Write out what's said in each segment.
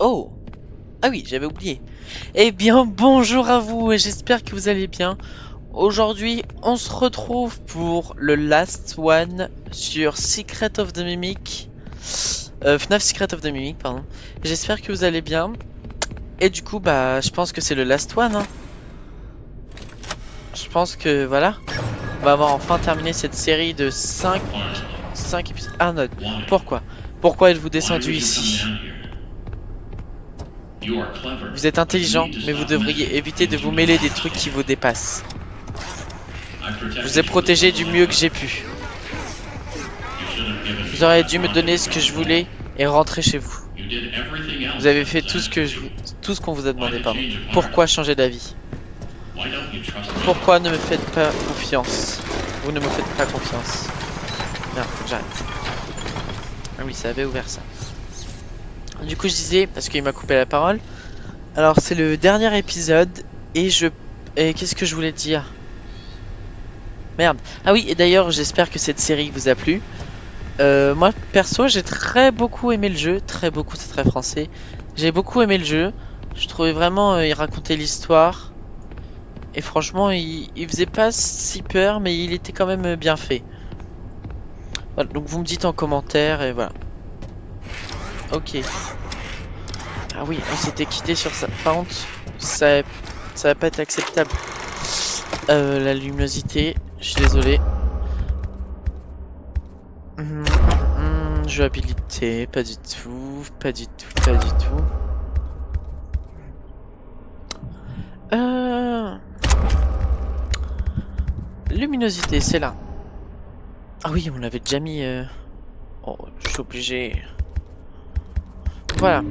Oh! Ah oui, j'avais oublié. Eh bien, bonjour à vous et j'espère que vous allez bien. Aujourd'hui, on se retrouve pour le last one sur Secret of the Mimic. FNAF Secret of the Mimic, pardon. J'espère que vous allez bien. Et du coup, bah, je pense que c'est le last one, hein. Je pense que, voilà. On va avoir enfin terminé cette série de 5 épisodes. Ah non, pourquoi? Pourquoi êtes-vous descendu ici? Vous êtes intelligent, mais vous devriez éviter de vous mêler des trucs qui vous dépassent. Je vous ai protégé du mieux que j'ai pu. Vous auriez dû me donner ce que je voulais et rentrer chez vous. Vous avez fait tout ce qu'on vous a demandé, pardon. Pourquoi changer d'avis? Pourquoi ne me faites pas confiance? Vous ne me faites pas confiance. Merde, faut que j'arrête. Ah oui, ça avait ouvert ça. Du coup, je disais, parce qu'il m'a coupé la parole. Alors, c'est le dernier épisode et qu'est-ce que je voulais dire? Merde. Ah oui, et d'ailleurs, j'espère que cette série vous a plu. Moi, perso, j'ai très beaucoup aimé le jeu. Très beaucoup, c'est très français. J'ai beaucoup aimé le jeu. Je trouvais vraiment, il racontait l'histoire. Et franchement, il faisait pas si peur, mais il était quand même bien fait. Voilà, donc vous me dites en commentaire et voilà. Ok. Ah oui, on s'était quitté sur ça. Par contre, ça va pas être acceptable. La luminosité, je suis désolé. Jouabilité, pas du tout, pas du tout, pas du tout. Luminosité, c'est là. Ah oui, on l'avait déjà mis. Oh, je suis obligé. Voilà.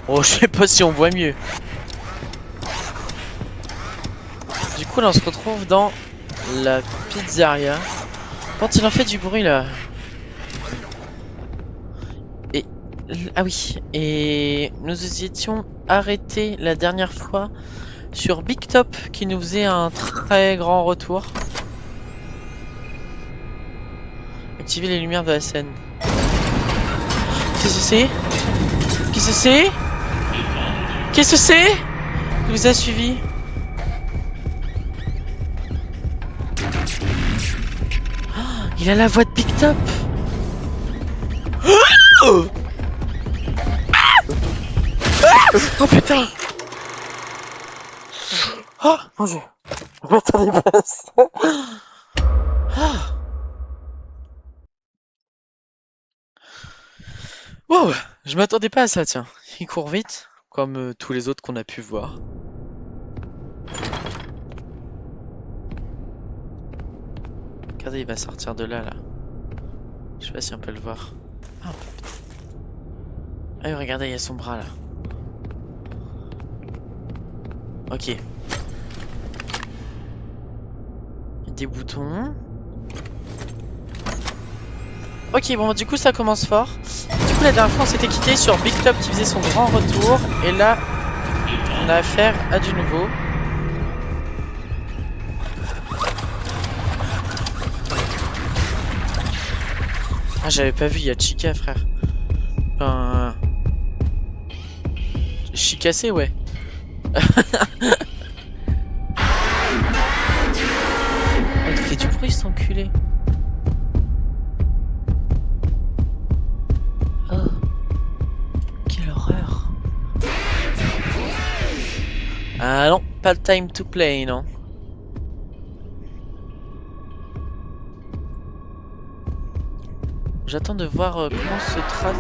Oh, je sais pas si on voit mieux. Du coup, là, on se retrouve dans la pizzeria. Quand il en fait du bruit là. Et ah oui, et nous étions arrêtés la dernière fois sur Big Top qui nous faisait un très grand retour. Activer les lumières de la scène. Qu'est-ce que c'est? Qu'est-ce que c'est? Qu'est-ce que c'est? Il vous a suivi. Il a la voix de Big Top. Oh, oh putain. Oh mon dieu. Je m'attendais pas à ça. Wow, je m'attendais pas à ça, tiens. Il court vite, comme tous les autres qu'on a pu voir. Regardez, il va sortir de là, là. Je sais pas si on peut le voir. Ah, putain. Ah oui, regardez, il y a son bras, là. Ok. Il y a des boutons. Ok, bon, du coup, ça commence fort. Du coup, la dernière fois, on s'était quitté sur Big Top qui faisait son grand retour. Et là, on a affaire à du nouveau. Ah, j'avais pas vu, il y a Chica, frère. Enfin... Chicassé, ouais. Il fait du bruit, cet enculé. Oh. Quelle horreur. Ah non, pas le time to play, non. J'attends de voir comment se trace...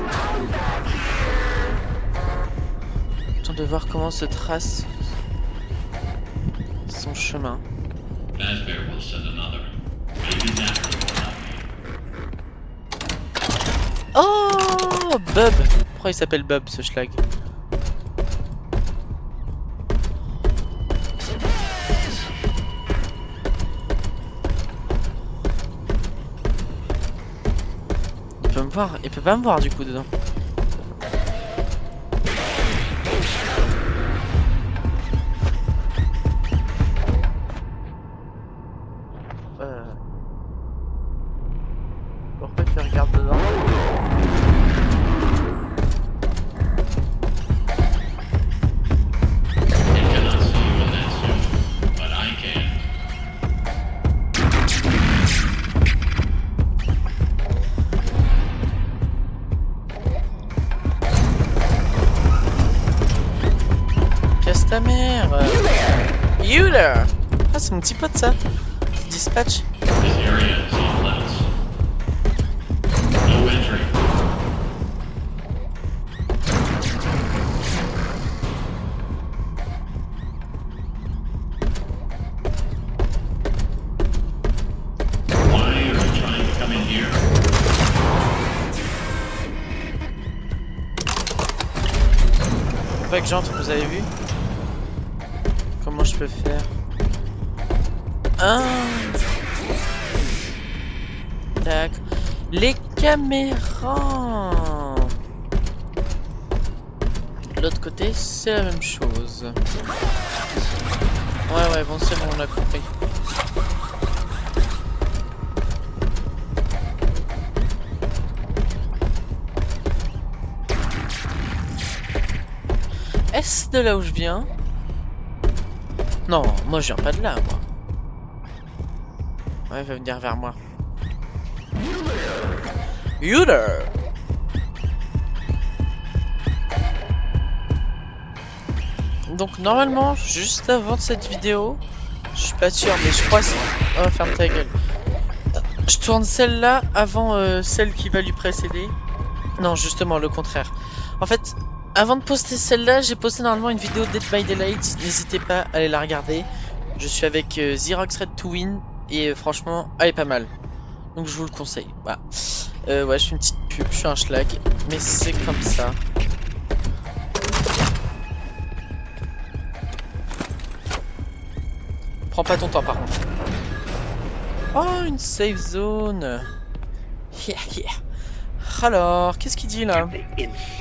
J'attends de voir comment se trace son chemin. Oh, Bob. Pourquoi il s'appelle Bob, ce schlag? Il peut me voir. Il peut pas me voir, du coup, dedans. Pourquoi tu regardes dedans? Casse ta mère! Euler! Ah, c'est mon petit pote ça! Dispatch! Pas que j'entre, vous avez vu? Comment je peux faire? Ah! D'accord. Les caméras! De l'autre côté, c'est la même chose. Ouais, bon, c'est bon, on a compris. Est-ce de là où je viens? Non, moi je viens pas de là, moi. Ouais, il va venir vers moi. Euler! Donc normalement, juste avant cette vidéo, je suis pas sûr, mais je crois que... Oh, ferme ta gueule. Je tourne celle-là avant celle qui va lui précéder. Non, justement, le contraire. En fait, avant de poster celle-là, j'ai posté normalement une vidéo Dead by Daylight. N'hésitez pas à aller la regarder. Je suis avec Xerox Red to Win et franchement, elle est pas mal. Donc je vous le conseille. Voilà. Ouais, je fais une petite pub, je suis un schlag, mais c'est comme ça. Prends pas ton temps par contre. Oh, une safe zone. Yeah. Alors, qu'est-ce qu'il dit là?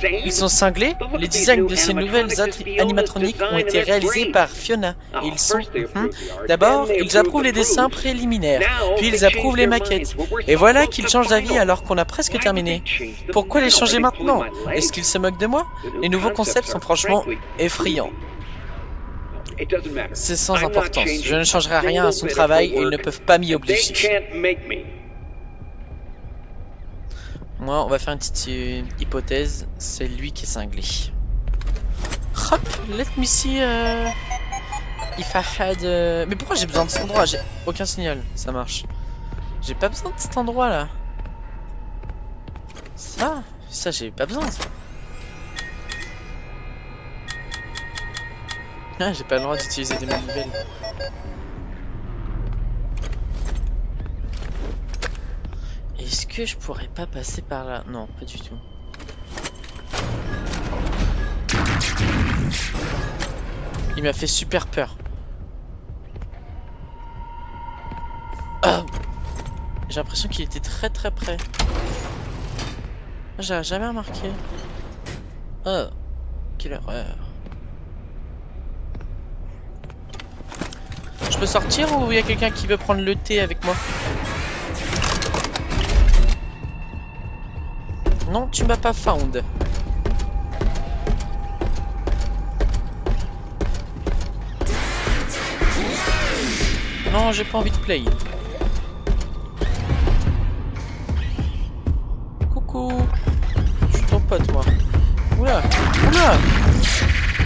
Ils sont cinglés. Les designs de ces nouvelles animatroniques ont été réalisés par Fiona. Et ils sont... D'abord, ils approuvent les dessins préliminaires. Puis ils approuvent les maquettes. Et voilà qu'ils changent d'avis alors qu'on a presque terminé. Pourquoi les changer maintenant? Est-ce qu'ils se moquent de moi? Les nouveaux concepts sont franchement effrayants. C'est sans importance. Je ne changerai rien à son travail et ils ne peuvent pas m'y obliger. Moi, on va faire une petite hypothèse. C'est lui qui est cinglé. Hop, let me see if I had... Mais pourquoi j'ai besoin de cet endroit? J'ai aucun signal. Ça marche. J'ai pas besoin de cet endroit là. Ça j'ai pas besoin ça. Ah, j'ai pas le droit d'utiliser des manivelles. Est-ce que je pourrais pas passer par là? Non, pas du tout. Il m'a fait super peur. Ah, j'ai l'impression qu'il était très près. J'ai jamais remarqué. Oh, quelle horreur. Je peux sortir ou il y a quelqu'un qui veut prendre le thé avec moi? Non, tu m'as pas found. Non, j'ai pas envie de play. Coucou. Je suis ton pote, moi. Oula.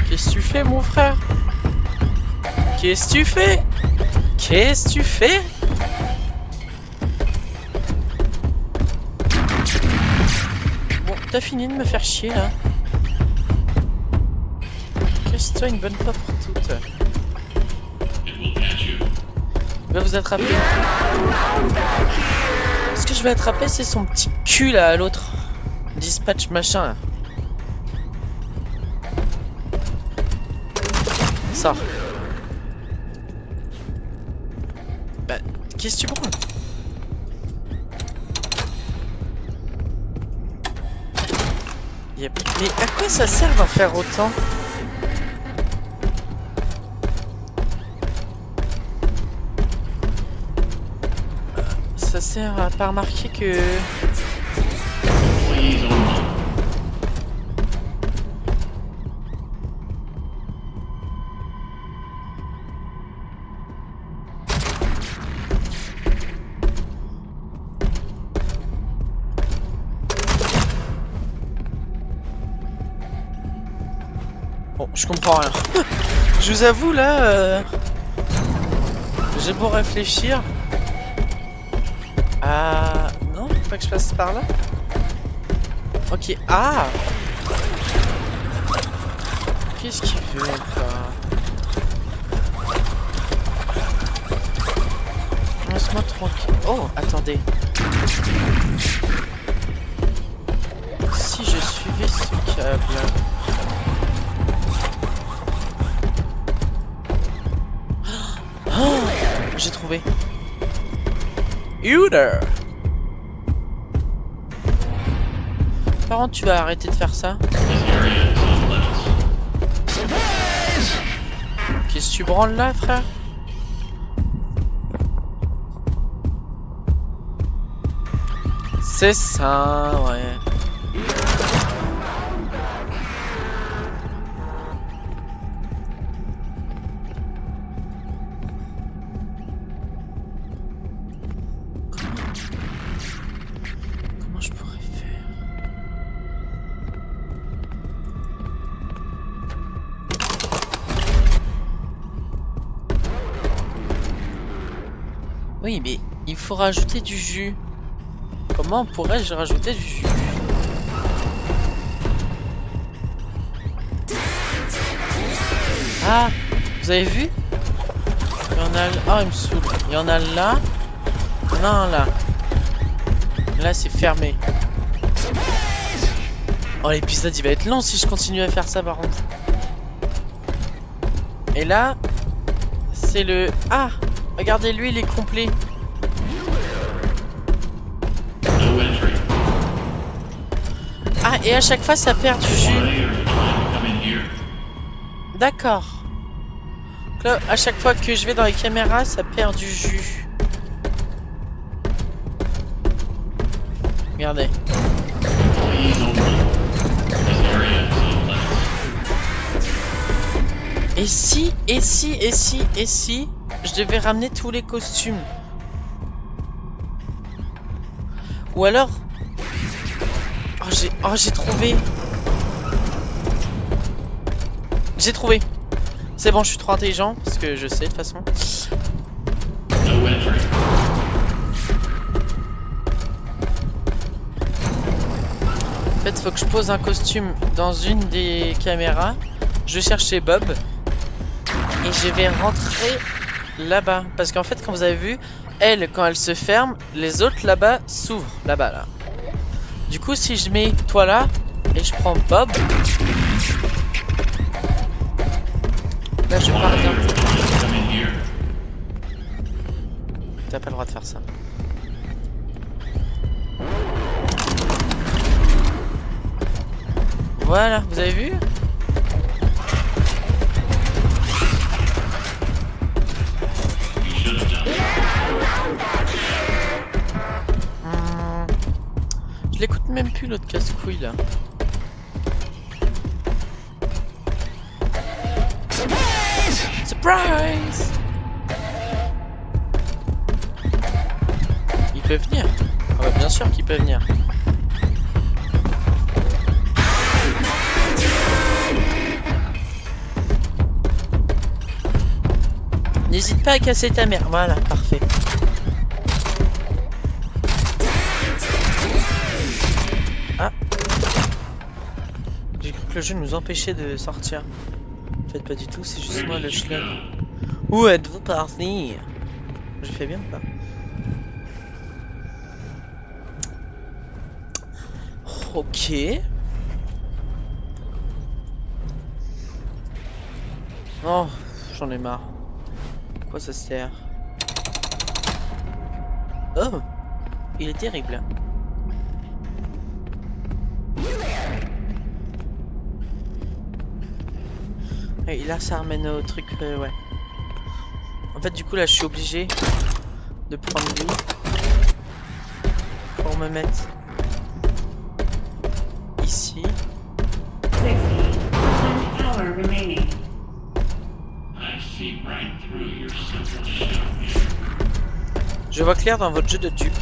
Qu'est-ce que tu fais, mon frère? Qu'est-ce que tu fais? Bon, t'as fini de me faire chier, là. Casse-toi une bonne fois pour toutes. Il va vous attraper. Ce que je vais attraper, c'est son petit cul, là, à l'autre. Dispatch machin, là. Sors. Bah, qu'est-ce que tu prends? Mais à quoi ça sert d'en faire autant? Ça sert à pas remarquer que... Bon, je comprends rien. Je vous avoue, là... J'ai beau réfléchir... Ah... Non, faut pas que je passe par là. Ok, ah! Qu'est-ce qu'il veut, quoi? Laisse-moi tranquille. Oh, attendez. Si je suivais ce câble... Oh, j'ai trouvé. Uder. Par contre, tu vas arrêter de faire ça. Qu'est-ce que tu branles là, frère? C'est ça, ouais. Comment je pourrais faire? Oui, mais il faut rajouter du jus. Comment pourrais-je rajouter du jus? Ah, vous avez vu? Il y en a... Oh, il me saoule. Il y en a là. Il y en a un là. Là, c'est fermé. Oh, l'épisode, il va être long si je continue à faire ça, par contre. Et là, c'est le... Ah, regardez, lui, il est complet. Ah, et à chaque fois, ça perd du jus. D'accord. Là, à chaque fois que je vais dans les caméras, ça perd du jus. Regardez. Et si, je devais ramener tous les costumes? Ou alors... Oh, j'ai trouvé. J'ai trouvé. C'est bon, je suis trop intelligent, parce que je sais de toute façon. En fait, faut que je pose un costume dans une des caméras. Je cherche chez Bob. Et je vais rentrer là-bas. Parce qu'en fait, quand vous avez vu, elle, quand elle se ferme, les autres là-bas s'ouvrent. Là-bas, là. Du coup, si je mets toi là, et je prends Bob... Là, je parviens. T'as pas le droit de faire ça. Voilà, vous avez vu? Je l'écoute même plus l'autre casse-couille là. Surprise! Il peut venir. Ah bah bien sûr qu'il peut venir. N'hésite pas à casser ta mère. Voilà, parfait. Ah. J'ai cru que le jeu nous empêchait de sortir. En fait, pas du tout, c'est juste moi le chelem. Où êtes-vous parti? Je fais bien ou pas? Ok. Oh, j'en ai marre. Quoi ça sert? Oh, il est terrible. Et là, ça ramène au truc, ouais. En fait, du coup, là, je suis obligé de prendre lui. pour me mettre ici. Je vois clair dans votre jeu de dupe.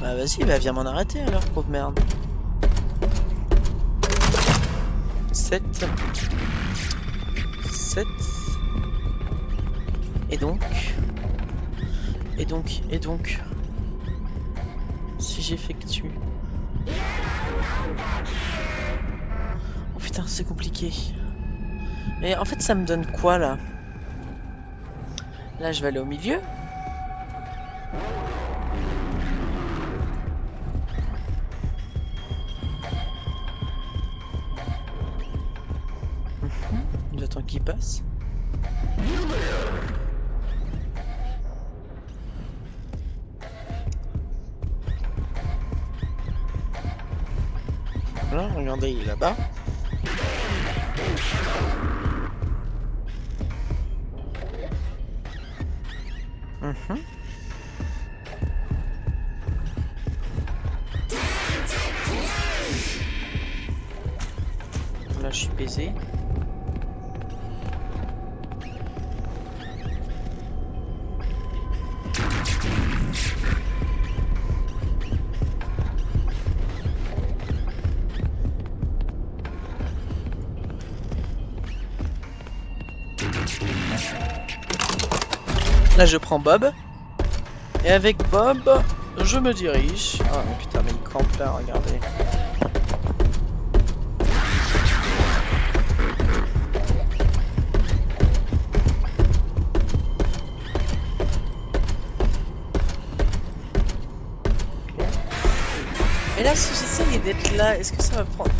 Bah vas-y, bah viens m'en arrêter alors, pauvre merde. 7. 7. Et donc, si j'effectue... Oh putain, c'est compliqué. Mais en fait, ça me donne quoi, là? Là, je vais aller au milieu. J'attends qu'il passe. Voilà, regardez, il est là-bas. Là, je suis baisé. Là je prends Bob. Et avec Bob, je me dirige. Ah mais putain mais il campe là, regardez. Et là si j'essaye d'être là, est-ce que ça va prendre...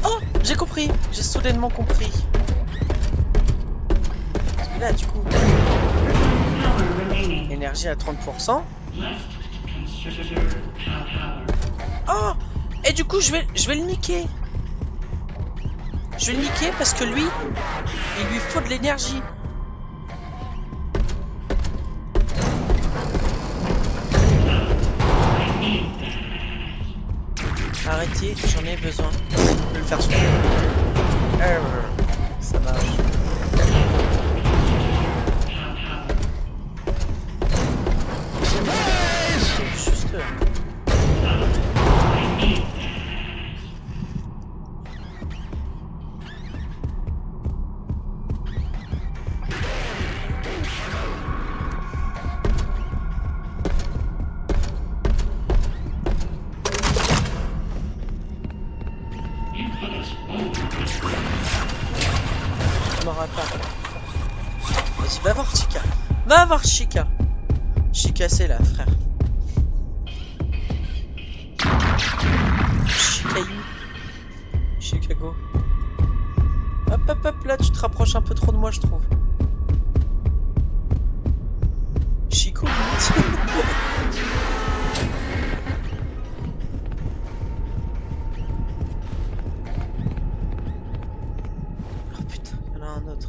Oh, j'ai compris. J'ai soudainement compris. Là du coup énergie à 30%. Oh, et du coup je vais le niquer. Je vais le niquer parce que lui il lui faut de l'énergie. Arrêtez, j'en ai besoin de le faire souffler. Ça marche. Vas-y, va voir Chica. Va voir Chica. Chica, c'est là, frère. Chicago. Hop, hop, hop, là, tu te rapproches un peu trop de moi, je trouve. Chico, oh putain, il y en a un autre.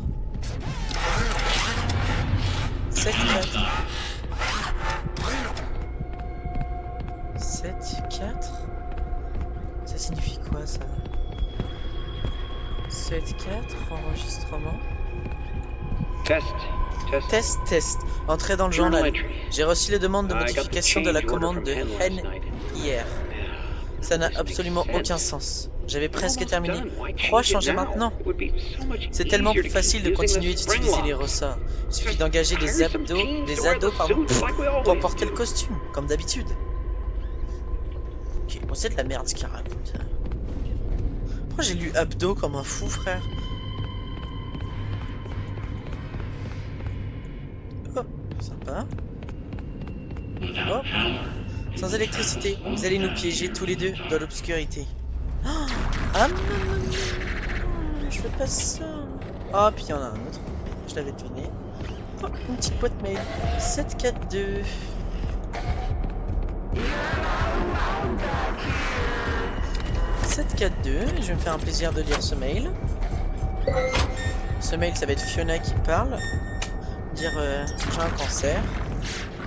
7, 4. 7, 4. Ça signifie quoi ça? 7, 4, enregistrement. Test. Entrée dans le journal. J'ai reçu les demandes de modification de la commande de Hen hier. Ça n'a absolument aucun sens. J'avais presque terminé. Pourquoi changer maintenant? C'est tellement plus facile de continuer d'utiliser les ressorts. Il suffit d'engager des ados pour porter le costume, comme d'habitude. Ok, bon c'est de la merde ce qu'il raconte. Pourquoi j'ai lu abdo comme un fou, frère? Oh, sympa. Oh. Sans électricité, vous allez nous piéger tous les deux dans l'obscurité. Oh, ah non, je fais pas ça. Ah, puis il y en a un autre. Je l'avais deviné. Oh, une petite boîte mail. 742. Je vais me faire un plaisir de lire ce mail. Ce mail, ça va être Fiona qui parle. Dire j'ai un cancer.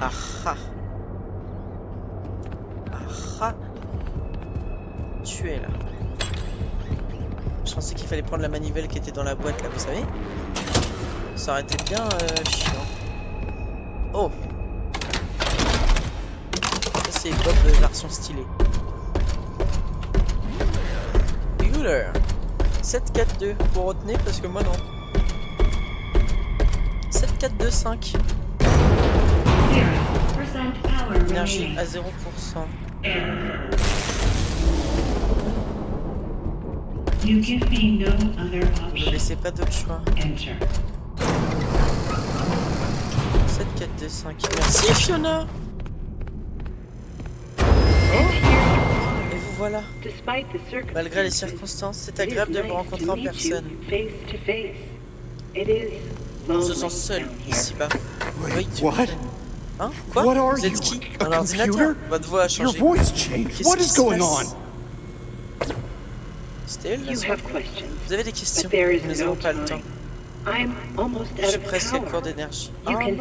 Ah ah. ultra tué là. Je pensais qu'il fallait prendre la manivelle qui était dans la boîte là, vous savez. Ça aurait été bien chiant. Oh, ça c'est Bob version stylée. Euler 7-4-2, vous retenez parce que moi non. 7-4-2-5. Énergie à 0%. Ne me laissez pas d'autre choix. 7-4-2-5. Merci Fiona. Et vous voilà. Malgré les circonstances, c'est agréable de vous rencontrer en personne. On se sent seul ici-bas. Oui, tu m'étonnes. Hein? Quoi? Vous êtes qui? Un ordinateur? Votre voix a changé. Qu'est-ce qui se passe? C'était elle, la soif. Vous avez des questions? Nous n'avons pas le temps. Je suis presque à court d'énergie. Oh non! Vous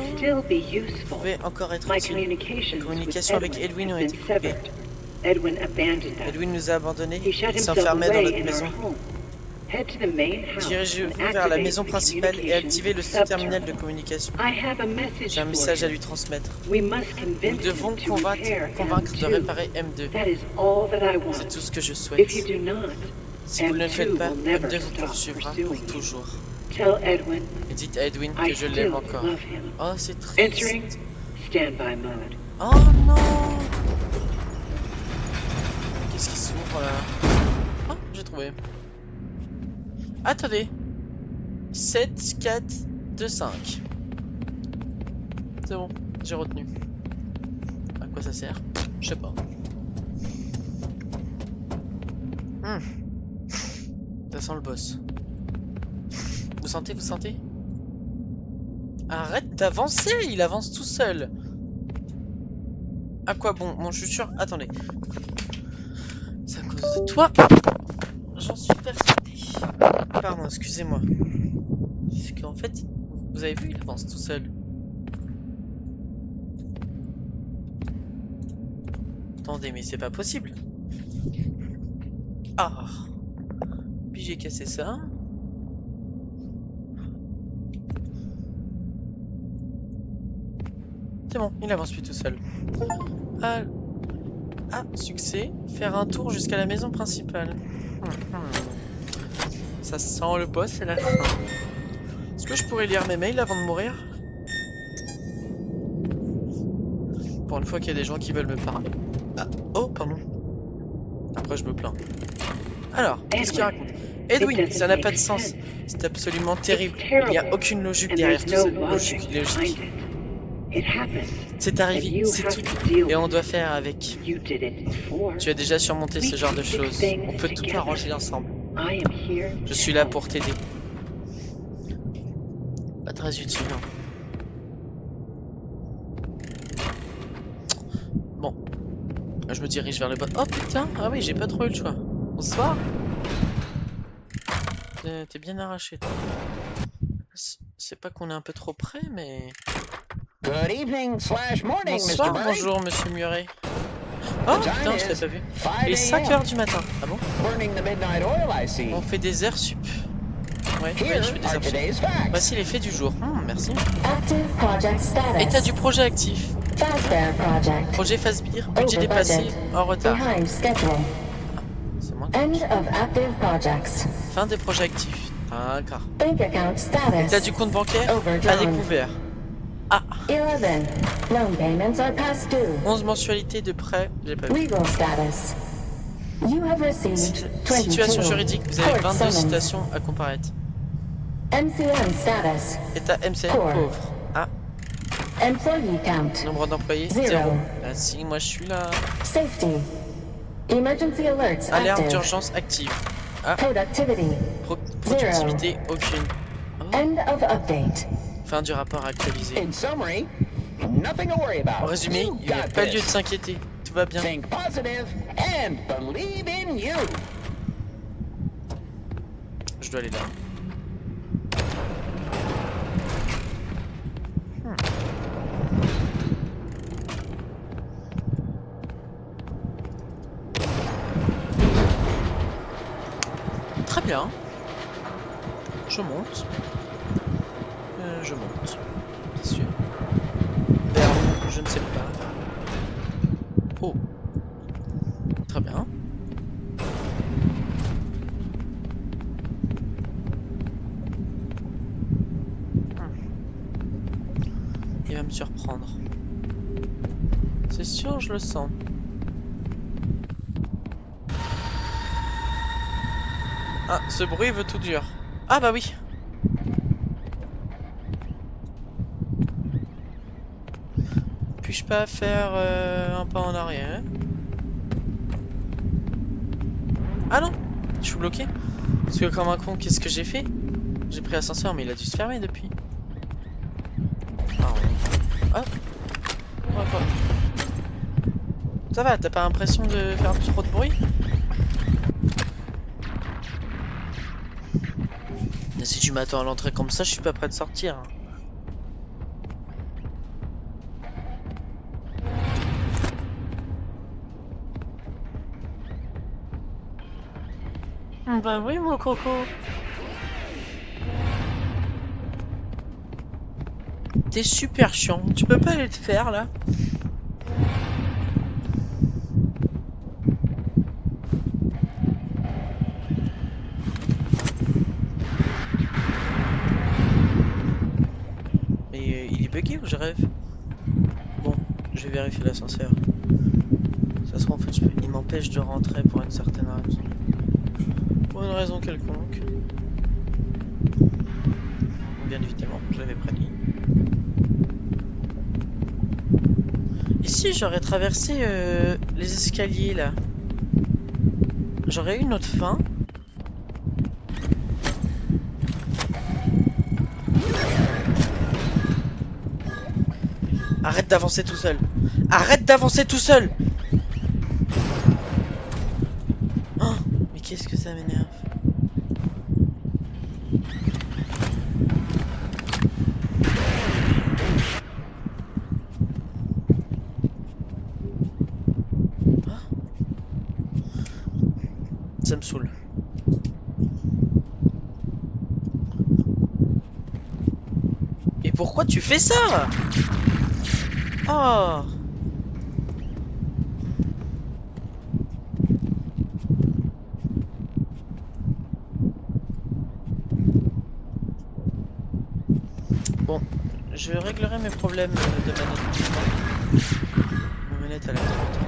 pouvez encore être utile. Les communications avec Edwin ont été coupées. Edwin nous a abandonnés. Il s'enfermait dans notre maison. Dirigez-vous vers la maison principale et activez le sous-terminal de communication. J'ai un message à lui transmettre. Nous devons convaincre de réparer M2. C'est tout ce que je souhaite. Si vous ne le faites pas, M2 vous poursuivra pour toujours. Et dites à Edwin que je l'aime encore. Oh, c'est triste. Oh non! Qu'est-ce qui s'ouvre là? Oh, j'ai trouvé. Attendez. 7, 4, 2, 5. C'est bon, j'ai retenu. À quoi ça sert? Je sais pas. Ça sent le boss. Vous sentez, vous sentez? Arrête d'avancer, il avance tout seul. À quoi bon? Bon, je suis sûr. Attendez. C'est à cause de toi. J'en suis persuadé. Pardon, excusez-moi. Parce qu'en fait, vous avez vu, il avance tout seul. Attendez, mais c'est pas possible. Ah. Puis j'ai cassé ça. C'est bon, il avance plus tout seul. Ah, succès. Faire un tour jusqu'à la maison principale. Ça sent le boss et la fin. Est-ce que je pourrais lire mes mails avant de mourir? Pour une fois qu'il y a des gens qui veulent me parler. Ah, oh, pardon. Après, je me plains. Alors, qu'est-ce qu'il raconte? Edwin, ça n'a pas de sens. C'est absolument terrible. Il n'y a aucune logique derrière tout ça. Logique. C'est arrivé, c'est tout. Et on doit faire avec. Tu as déjà surmonté ce genre de choses. On peut tout arranger ensemble. Je suis là pour t'aider. Pas très utile. Hein. Bon. Je me dirige vers le bas. Oh putain. Ah oui, j'ai pas trop eu le choix. Bonsoir. T'es bien arraché. C'est pas qu'on est un peu trop près, mais... Good evening / morning, Bonsoir, Mr. bonjour, monsieur Murray. Oh putain, je l'ai pas vu. Il est 5 h du matin. Ah bon? On fait des heures sup. Ouais, je fais des heures sup. Voici les faits du jour. Merci. État du projet actif. Projet Fazbear, budget dépassé, en retard. C'est moi. Fin des projets actifs. D'accord. État du compte bancaire à découvert. Ah. 11 mensualités de prêt, j'ai pas vu. Situation juridique, vous avez 22 citations à comparaître. État MCN pauvre. Ah. Nombre d'employés 0. Ah si, moi je suis là. Alerte d'urgence active. Ah. Productivité aucune. Oh. Fin du rapport actualisé. En résumé, il n'y a pas lieu de s'inquiéter. Tout va bien. Je dois aller là. bien. Je monte. Je monte. Bien sûr. Vers où, je ne sais pas. Oh. Très bien. Il va me surprendre. C'est sûr, je le sens. Ah, ce bruit veut tout dire. Ah bah oui. Puis-je pas faire un pas en arrière? Ah non, je suis bloqué. Parce que comme un con, qu'est-ce que j'ai fait? J'ai pris l'ascenseur, mais il a dû se fermer depuis. Ah ouais. Hop. Ouais, quoi. Ça va, t'as pas l'impression de faire trop de bruit? Mais si tu m'attends à l'entrée comme ça, je suis pas prêt de sortir. Bah oui, mon coco. T'es super chiant. Tu peux pas aller te faire là? Mais il est bugué ou je rêve? Bon, je vais vérifier l'ascenseur. Ça se trouve en fait, il m'empêche de rentrer pour une certaine raison. Pour une raison quelconque. Bien évidemment, je l'avais prédit. Ici, j'aurais traversé les escaliers là. J'aurais eu une autre fin. Arrête d'avancer tout seul. Arrête d'avancer tout seul. Oh, mais qu'est-ce que ça m'énerve. Ça me saoule. Et pourquoi tu fais ça? Oh. Bon, je réglerai mes problèmes de manette. Ma manette elle a trop de temps.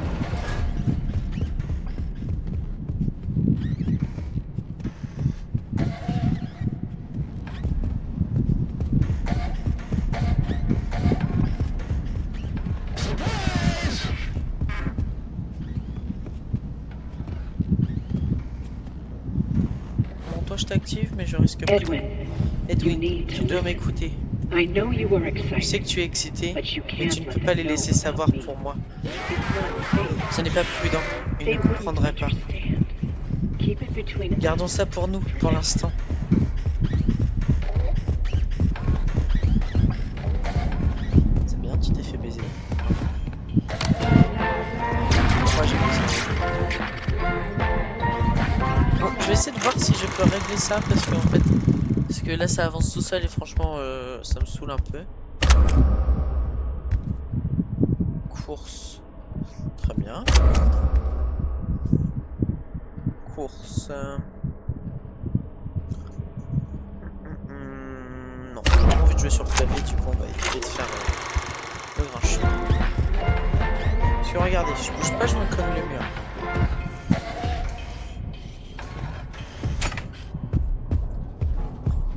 Je t'active, mais je risque plus. Edwin, tu dois m'écouter. Je sais que tu es excité, mais tu ne peux pas les laisser savoir pour moi. Ce n'est pas prudent. Ils ne comprendraient pas. Gardons ça pour nous, pour l'instant. C'est bien, tu t'es fait baiser. Moi, j'ai baisé. Bon, je vais essayer de voir si je peux régler ça parce que en fait, parce que là ça avance tout seul et franchement ça me saoule un peu. Course, très bien. Course. Non, j'ai pas envie de jouer sur le clavier, du coup on va éviter de faire le grand chemin. Parce que regardez, je bouge pas, je me colle le mur.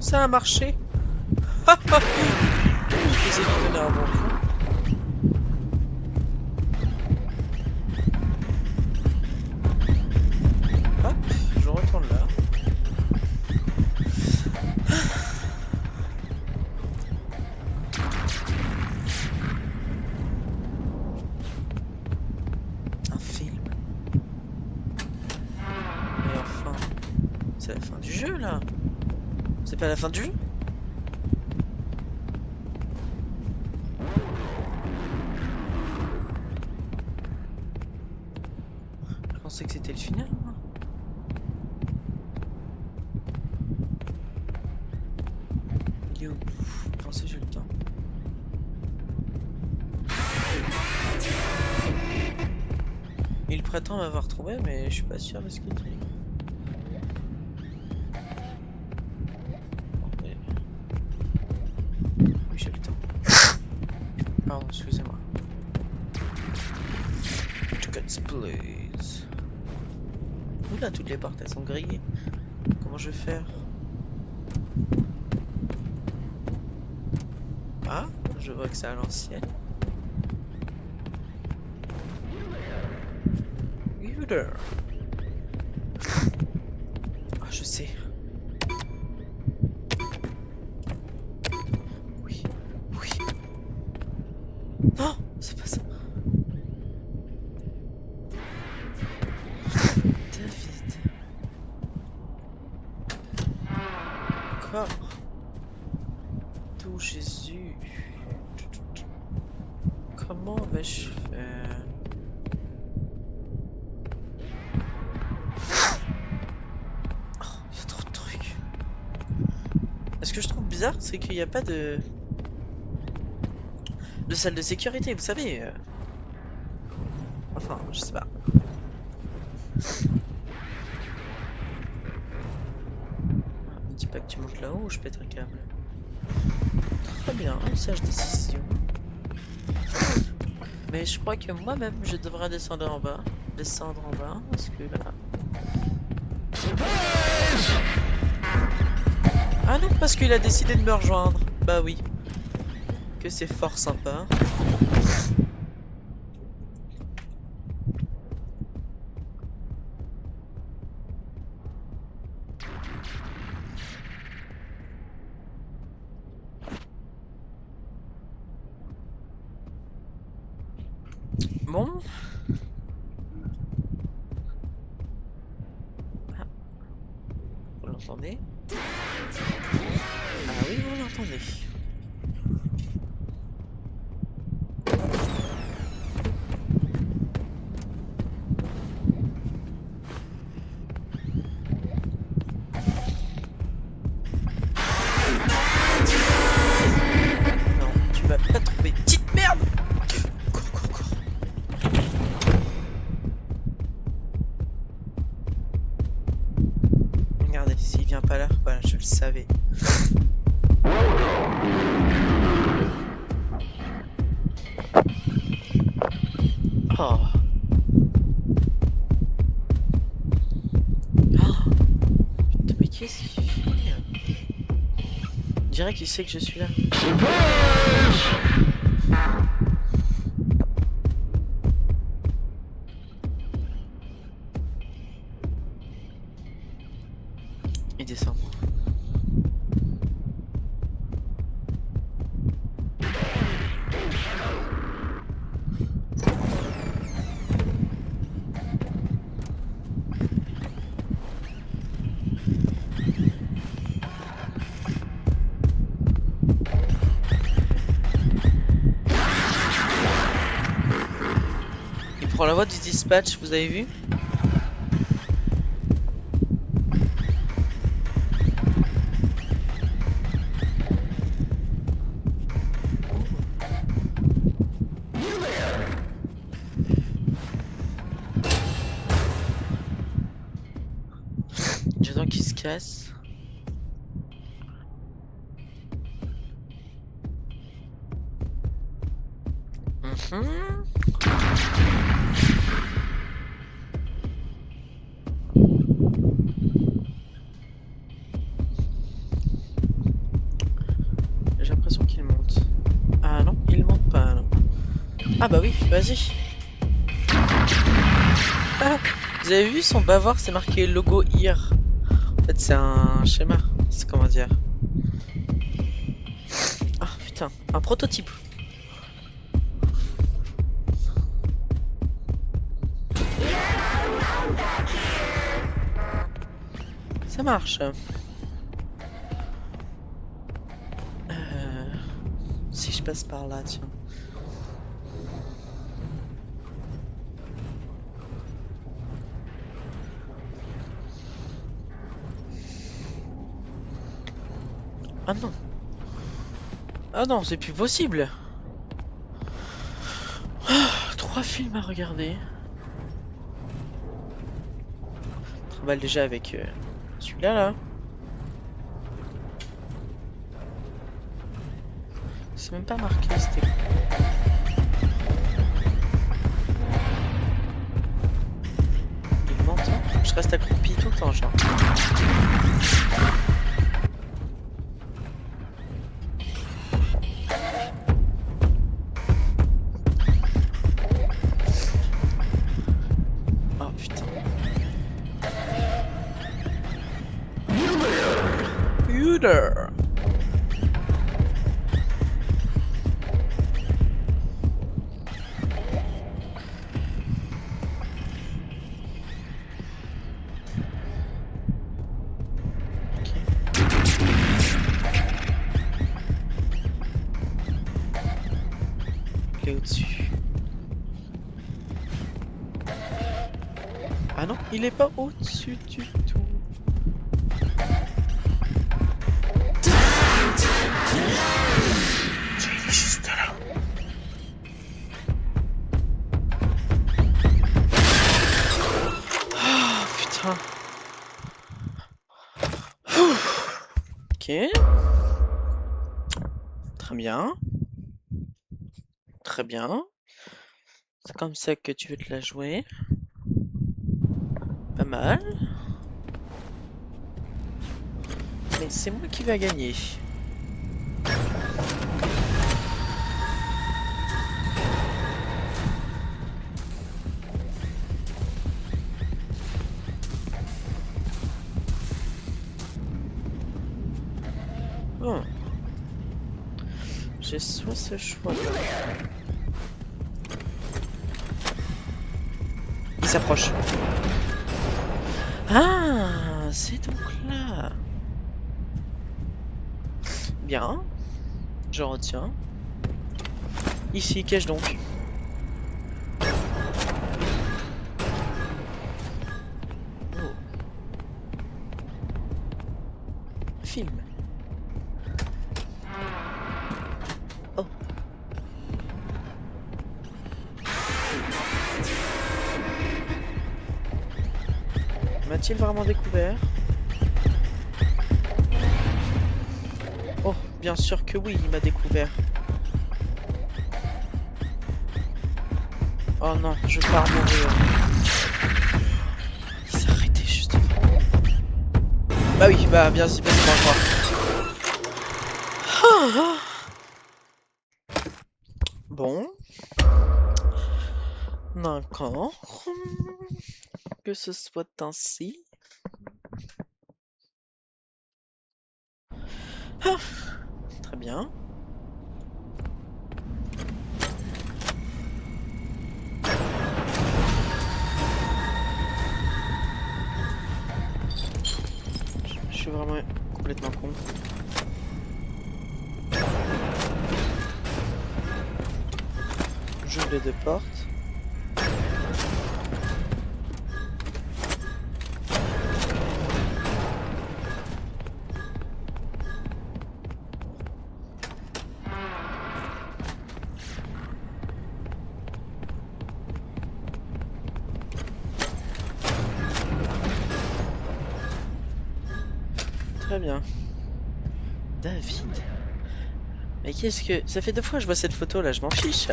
Ça a marché. Je faisais lui donner un bon coup. Hop, je retourne là. Un film. Et enfin, c'est la fin du jeu là. C'est pas la fin du jeu? Je pensais que c'était le final. Il est au bout. Pensez, j'ai le temps. Il prétend m'avoir trouvé, mais je suis pas sûr de ce qu'il dit. Oui, j'ai le temps. Pardon, excusez-moi. Tickets, please. Oula, toutes les portes elles sont grillées. Comment je vais faire? Ah, je vois que c'est à l'ancienne. You there. Ah, je sais. Oui, oui. Non, c'est pas ça. David. Encore. Tout Jésus. Comment vais-je faire? Oh, il y a trop de trucs. Ce que je trouve bizarre, c'est qu'il n'y a pas de salle de sécurité, vous savez. Enfin, je sais pas. Ne dis pas que tu montes là-haut ou je pète un câble. Très bien, sage décision. Mais je crois que moi-même, je devrais descendre en bas. Parce que là... Ah non, parce qu'il a décidé de me rejoindre. Bah oui. Que c'est fort sympa. Bon. Ah. Vous l'entendez? Ah oui, vous l'entendez. Non, tu vas pas trouver. Petite merde! Cours. Regardez, s'il vient pas là, voilà, je le savais. Oh. Putain, mais qu'est-ce qu'il fait? On dirait qu'il sait que je suis là. Il descend. Il prend la voie du dispatch, vous avez vu? J'attends qu'il se casse. J'ai l'impression qu'il monte. Ah non, il monte pas non. Ah bah oui, vas-y. Ah, vous avez vu son bavard, c'est marqué logo IR. En fait, c'est un schéma. C'est comment dire. Ah putain, un prototype. Ça marche. Si je passe par là, tiens. Ah non. Ah non, c'est plus possible. 3 films à regarder. On travaille déjà avec celui-là là. C'est même pas marqué, c'était. Il m'entend. Je reste accroupi tout le temps, genre. Oh putain. You there. Au-dessus. Ah non, il est pas au-dessus du tout. Il est juste là. Ah putain. Ok. Très bien. Très bien. C'est comme ça que tu veux te la jouer. Pas mal. Mais c'est moi qui vais gagner. Oh. J'ai soit ce choix. Il s'approche. Ah, c'est donc là. Bien. Je retiens. Ici, qu'ai-je donc? Oh. Film. Oh. M'a-t-il vraiment découvert? Oh, bien sûr que oui, il m'a découvert. Oh non, je pars mourir. Il s'est arrêté juste devant. Bah oui, bah bien c'est bien moi. Bon. D'accord. Que ce soit ainsi. Ah, très bien. Je suis vraiment complètement con. J'ouvre les deux portes. Très bien. David. Mais qu'est-ce que... Ça fait 2 fois que je vois cette photo là, je m'en fiche.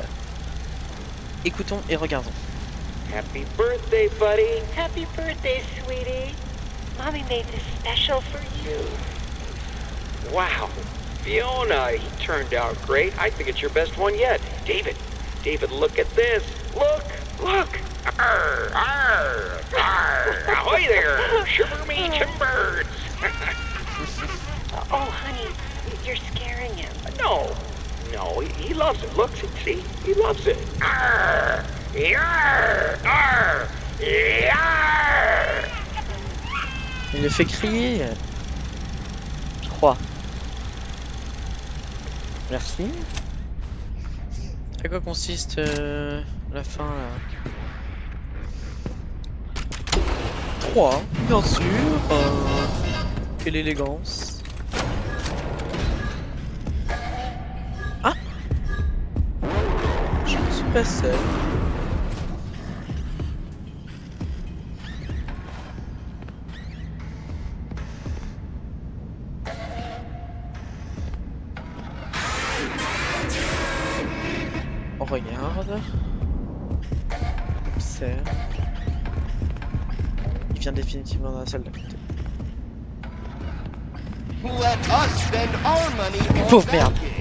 Écoutons et regardons. Happy birthday, buddy. Happy birthday, sweetie. Mommy made this special for you. Wow. Fiona, he turned out great. I think it's your best one yet. David, look at this. Look. Arr, arr, arr. Ahoy there, shiver me timbers. Oh, honey, you're scaring him. No, he loves it. Look, see, he loves it. Arr, yarr, arr, yarr. Il le fait crier. Je crois. Merci. À quoi consiste la fin là? 3, bien sûr. Quelle élégance. pas seul. On regarde. Observe. Il vient définitivement dans la salle d'à côté. Let us spend our money on Pauvre that merde. game.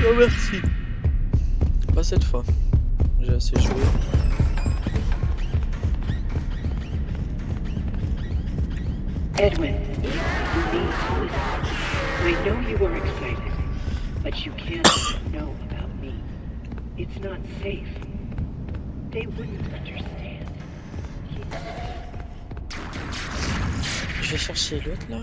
Oh merci. Pas cette fois. J'ai assez joué. Edwin, you need to. I know you are excited, but you can't know about me. It's not safe. They wouldn't understand. Je vais chercher l'autre là.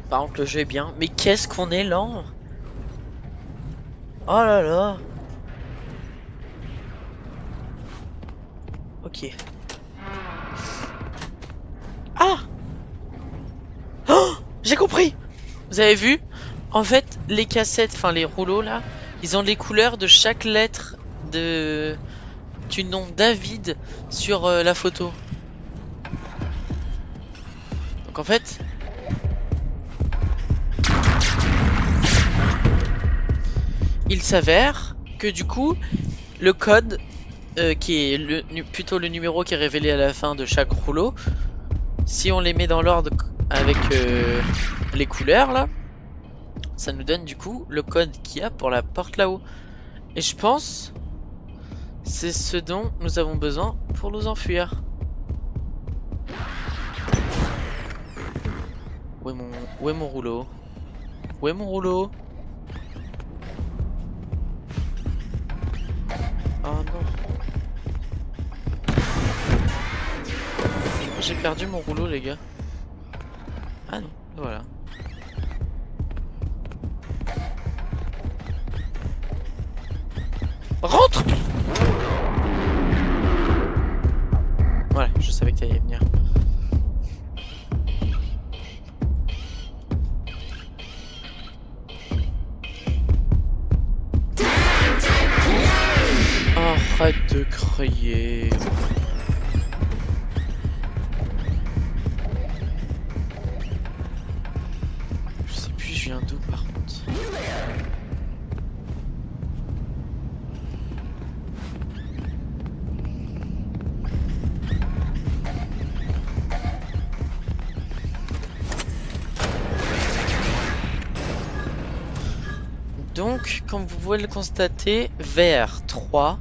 Par contre le jeu est bien. Mais qu'est-ce qu'on est lent. Oh là là. Ok. Ah. Oh, j'ai compris. Vous avez vu? En fait, les cassettes, enfin les rouleaux là, ils ont les couleurs de chaque lettre du nom David sur la photo. Donc en fait, il s'avère que du coup, le code qui est plutôt le numéro qui est révélé à la fin de chaque rouleau, si on les met dans l'ordre avec les couleurs là, ça nous donne du coup le code qu'il y a pour la porte là-haut. Et je pense c'est ce dont nous avons besoin pour nous enfuir. Où est mon rouleau? Où est mon rouleau? Oh non. J'ai perdu mon rouleau les gars. Ah non, voilà. Rentre! Voilà, je savais que t'allais venir. Arrête de crier. Je sais plus je viens d'où par contre. Donc, comme vous pouvez le constater, vert 3.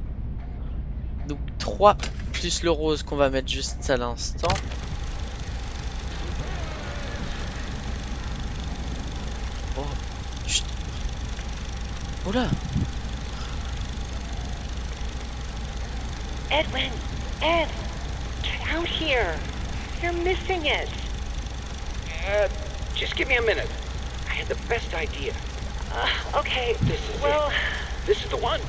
Donc 3 plus le rose qu'on va mettre juste à l'instant. Oh, chut. Oula. Edwin, Ed, get out here. You're missing it. Just give me a minute. I had the best idea. Okay, This is well, This is the one.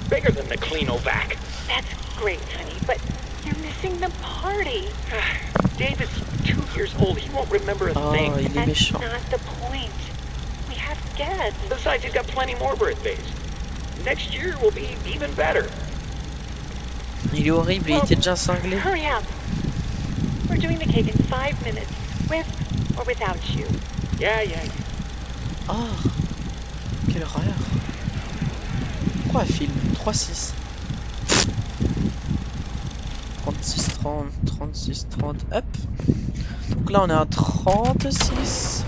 Bigger than the Cleanovac. that's great, honey, but you're missing the party. David's 2 years old. He won't remember a Oh, thing. il est That's méchant. not the point. We have guests. Besides, he's got plenty more birthdays. Next year will be even better. Il est horrible, il était déjà cinglé. Hurry up. We're doing the cake in 5 minutes, with or without you. Yeah. Oh, quelle horreur. Pourquoi un film 3-6 36-30, 36-30, hop. Donc là on est à 36.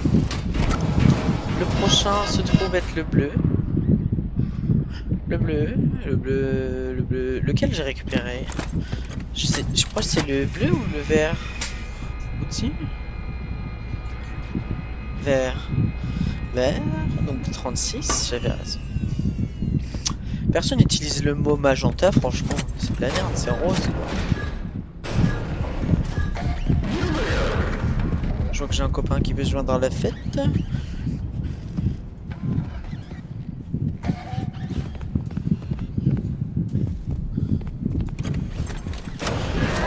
Le prochain se trouve être le bleu. Le bleu. Lequel j'ai récupéré? Je crois que c'est le bleu ou le vert? Au-dessus? Vert. Donc 36, j'avais raison. Personne n'utilise le mot magenta, franchement, c'est de la merde, c'est rose. Je vois que j'ai un copain qui veut se joindre à la fête.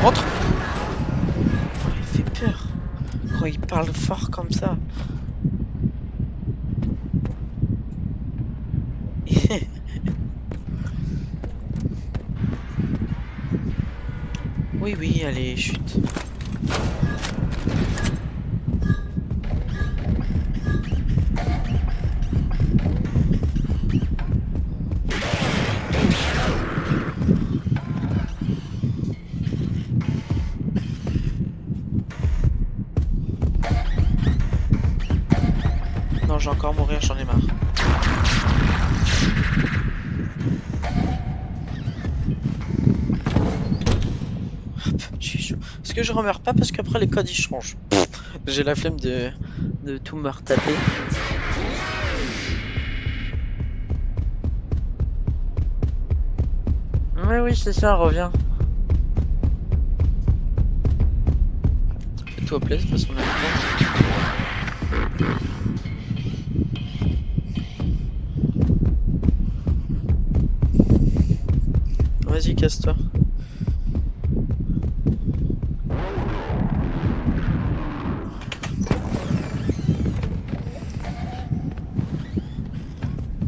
Entre. Oh, il fait peur. Quand il parle fort comme ça. Oui, oui, allez, chute. Non, je vais encore mourir, j'en ai marre. Hop, j'ai chaud. Est-ce que je remeurs pas parce qu'après les codes ils changent? J'ai la flemme de tout me retaper. Oui, oui, c'est ça, reviens. Fais-toi plaisir parce qu'on a le temps. Vas-y, casse-toi.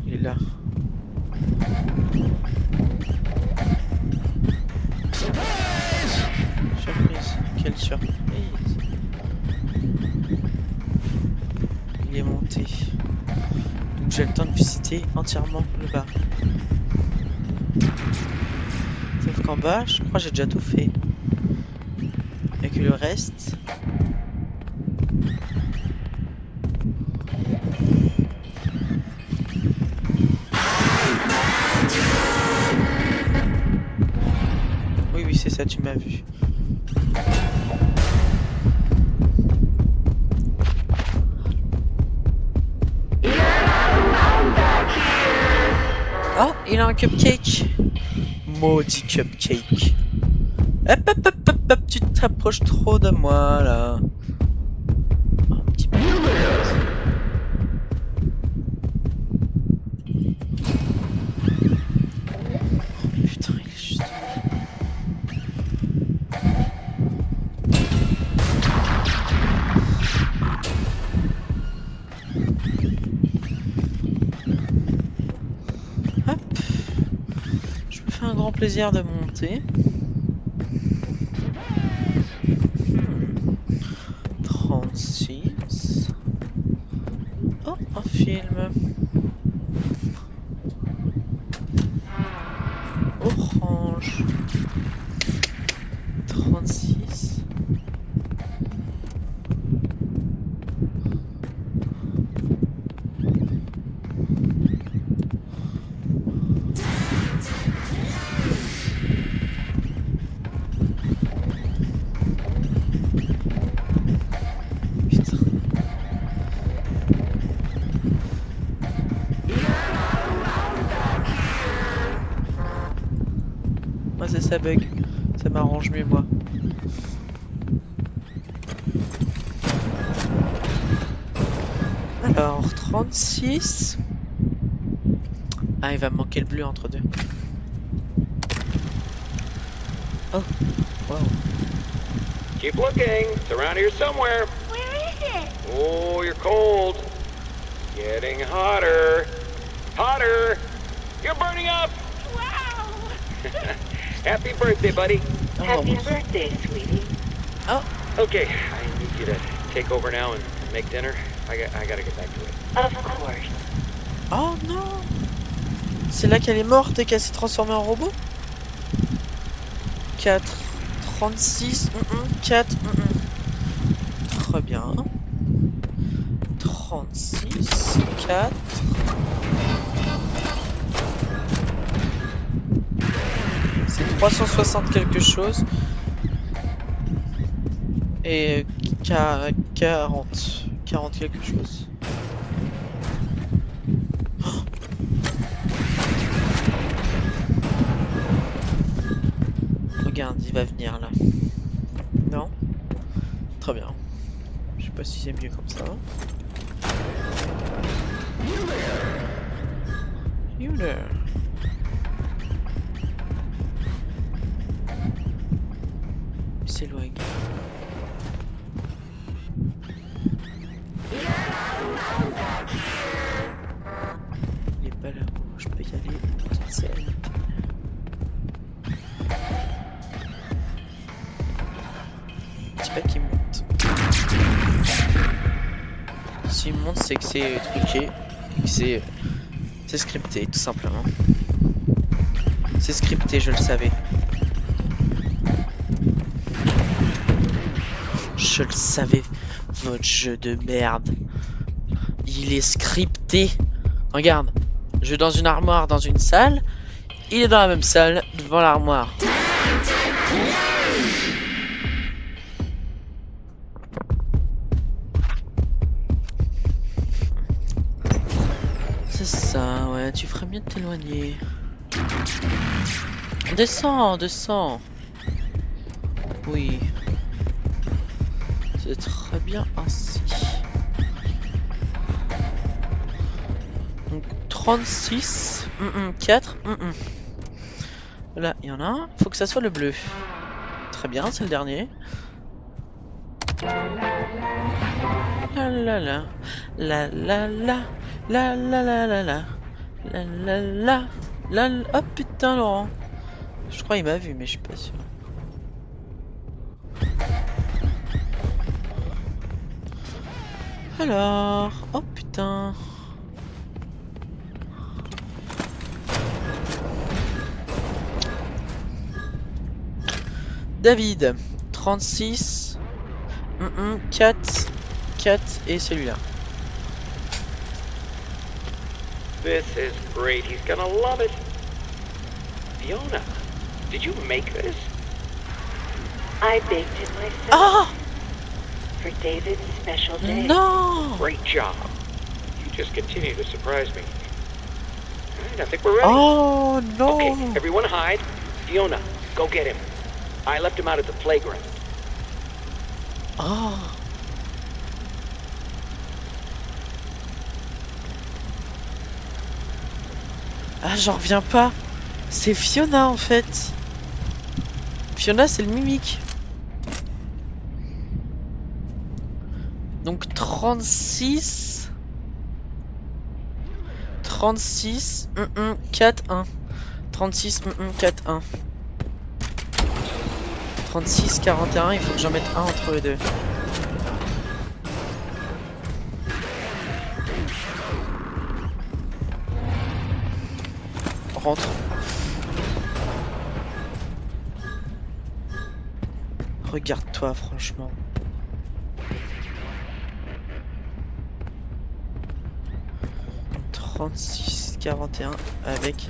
Il est là. Surprise. Quelle surprise. Il est monté. Donc j'ai le temps de visiter entièrement le bas. Sauf qu'en bas, je crois que j'ai déjà tout fait. Et que le reste... Oui, oui, c'est ça, tu m'as vu. Oh, il a un cupcake. Maudit cupcake. Hop, hop, hop, hop, hop, tu t'approches trop de moi, là. Un petit peu. Putain, il est juste... Hop. Je me fais un grand plaisir de monter. 36. Oh, un film. Orange. 36. Moi c'est ça bug, ça m'arrange mieux moi. Alors 36. Ah, il va me manquer le bleu entre deux. Oh, wow. Keep looking. It's around here somewhere. Where is it? Oh, you're cold. Getting hotter. Hotter. You're burning up. Wow! Happy birthday, buddy. Oh, Happy birthday, sweetie. oh, Okay, I need you to take over now and make dinner. I gotta get back to it. Of course. oh non. C'est là qu'elle est morte et qu'elle s'est transformée en robot. 4, 36, 4, très bien. 36, 4. C'est 360 quelque chose. Et 40 quelque chose. Regarde, il va venir là. Non? Très bien. Je sais pas si c'est mieux comme ça. You there. s'éloigne. Il est pas là où je peux y aller. C'est pas qu'il monte. S'il monte, c'est que c'est truqué. Et que c'est scripté, tout simplement. C'est scripté, je le savais. Je le savais, votre jeu de merde. Il est scripté. Regarde, je vais dans une armoire, dans une salle. Il est dans la même salle, devant l'armoire. C'est ça, ouais, tu ferais mieux de t'éloigner. Descends, descends. Oui. C'est très bien ainsi. Donc 36, 4, Là, il y en a un. Faut que ça soit le bleu. Très bien, c'est le dernier. La la la. La la la. La la la la la. La la la. La la. Oh putain, Laurent. Je crois qu'il m'a vu, mais je suis pas sûr. Alors, oh putain. David, 36, 4 et celui-là. This is great. He's gonna love it. Fiona, did you make this? I baked it myself Ah for David's special day. non. Great job. You just continue to surprise me. All right, I think we're ready. Oh non. Okay, everyone hide. Fiona, go get him. I left him out at the playground. Oh. Ah, j'en reviens pas. C'est Fiona en fait. Fiona, c'est le mimique. Donc 36, 4, 1. 36, 4, 1. 36, 41, il faut que j'en mette un entre les deux. Rentre. Regarde-toi, franchement. « 36, 41 avec... »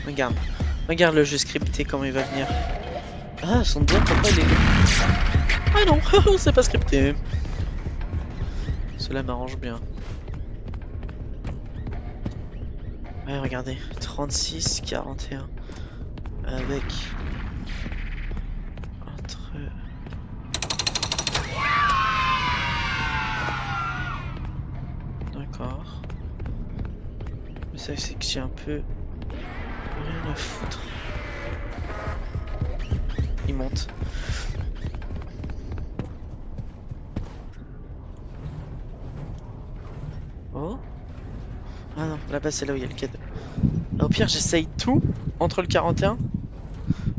Regarde, regarde le jeu scripté comment il va venir. Ah, son dire pourquoi il est... Ah non, c'est pas scripté. Cela m'arrange bien. Ouais, regardez, 36, 41. Avec... Entre... D'accord. Mais ça, c'est que j'ai un peu... Rien à foutre. Il monte. Oh. Ah non, là-bas c'est là où il y a le cadeau. Ah, au pire j'essaye tout entre le 41.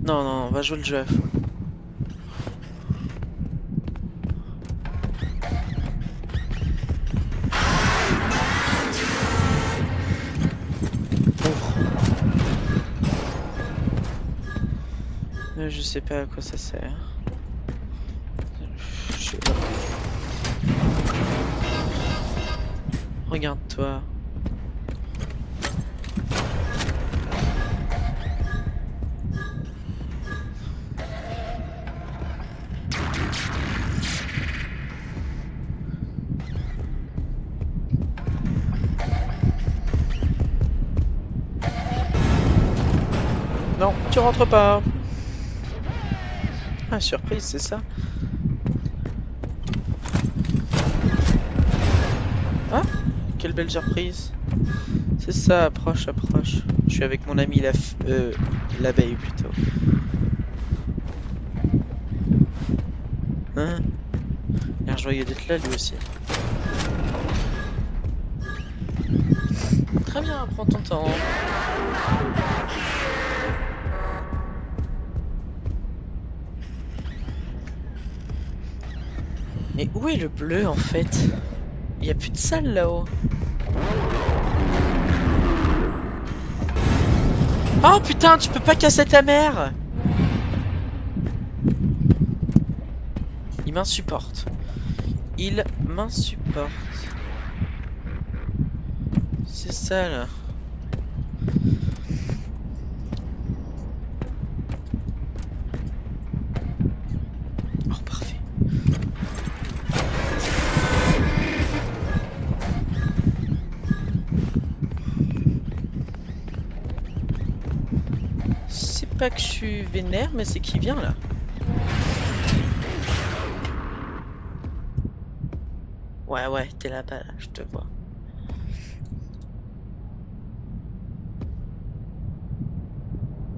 Non, non, on va jouer le jeu à fond. Je sais pas à quoi ça sert. Je sais pas. Regarde-toi. tu rentres pas. Ah, surprise, c'est ça. Ah, quelle belle surprise. C'est ça, approche, approche. Je suis avec mon ami l'abeille plutôt. Hein? Il a l'air joyeux d'être là lui aussi. Très bien, prends ton temps. Mais où est le bleu en fait? Il n'y a plus de salle là-haut. Oh putain, tu peux pas casser ta mère! Il m'insupporte. Il m'insupporte. C'est ça là. Oh parfait. C'est pas que je suis vénère, mais c'est qui vient là. Ouais, t'es là-bas là, je te vois.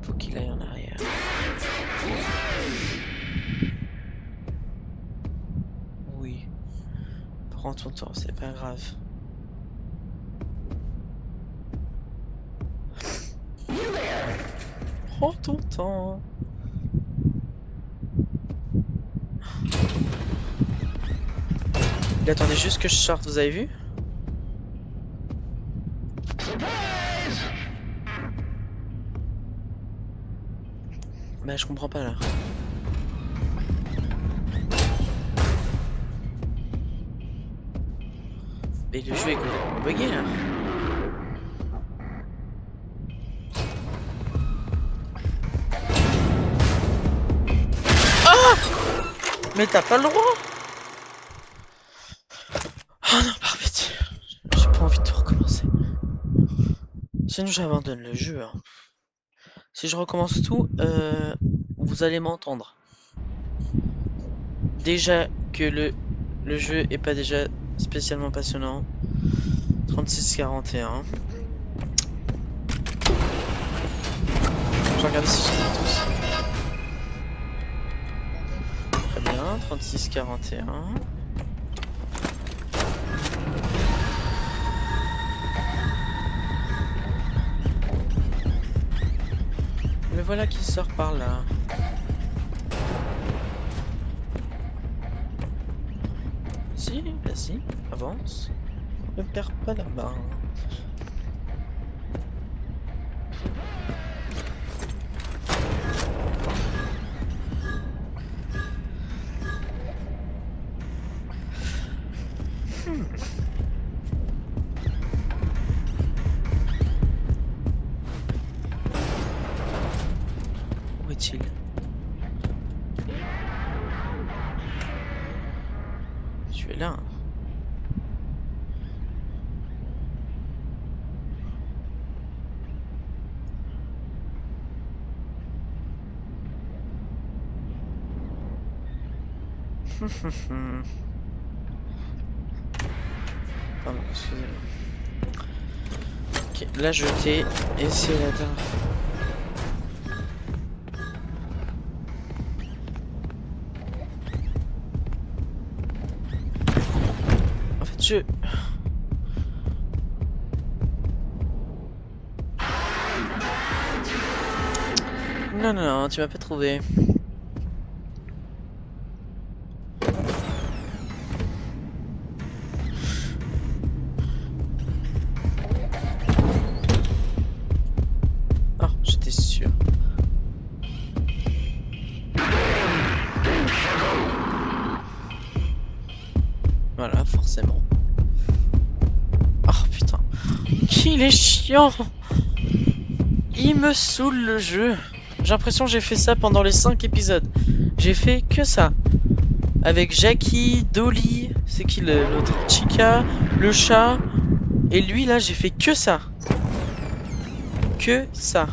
Faut qu'il aille en arrière. Oui. Prends ton temps, c'est pas grave. Prends ton temps. Il attendait juste que je sorte, vous avez vu? Bah je comprends pas là. Mais le jeu est bugué là. Ah! Mais t'as pas le droit! Oh non, par pitié. J'ai pas envie de tout recommencer. Sinon j'abandonne le jeu. Hein. Si je recommence tout, vous allez m'entendre. Déjà que le jeu est pas déjà spécialement passionnant. 36-41. Je regarde si je les tous. Très bien, 36-41. Le voilà qui sort par là. Si, vas-y, avance. Ne perds pas la main. Où est-il? Tu es là. Pardon, excusez-moi. Ok, la jeter et c'est la dernière. En fait, je... Non, tu m'as pas trouvé. Oh, j'étais sûr. Voilà, forcément. Oh putain. Qu'il est chiant! Il me saoule le jeu. J'ai l'impression que j'ai fait ça pendant les 5 épisodes. J'ai fait que ça. Avec Jackie, Dolly, c'est qui l'autre? Chica, le chat. Et lui là, j'ai fait que ça. Que ça.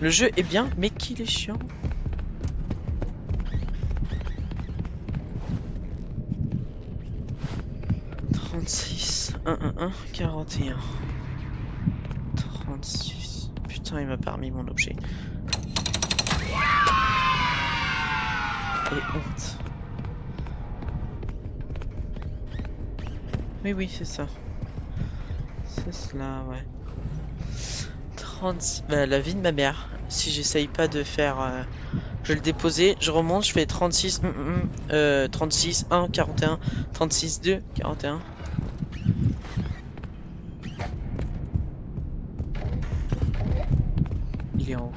Le jeu est bien, mais qu'il est chiant. « 36, 1, 1, 1, 41. 36. Putain, il m'a pas remis mon objet. Et honte. Oui, c'est ça. C'est cela, ouais. 36. Bah, la vie de ma mère. Si j'essaye pas de faire. Je vais le déposer, je remonte, je fais 36. 36, 1, 41. 36, 2, 41. Il est en haut.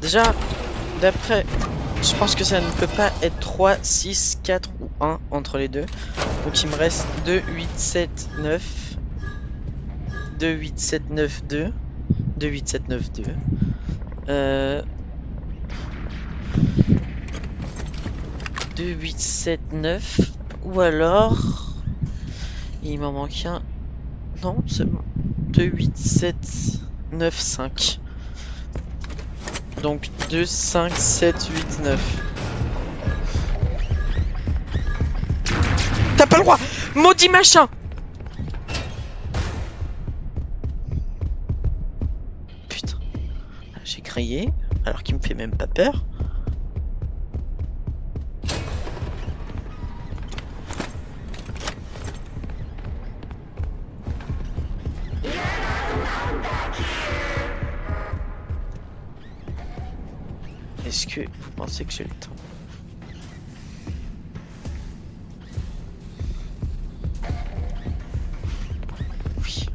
Déjà, d'après, je pense que ça ne peut pas être 3, 6, 4 ou 1 entre les deux. Donc il me reste 2, 8, 7, 9. 2, 8, 7, 9, 2. 2, 8, 7, 9, 2. 2, 8, 7, 9. Ou alors... Il m'en manque un. Non, c'est bon. 2, 8, 7, 9, 5. Donc 2, 5, 7, 8, 9. T'as pas le droit! Maudit machin! Putain. J'ai crié, alors qu'il me fait même pas peur. Est-ce que vous pensez que j'ai le temps? Oui.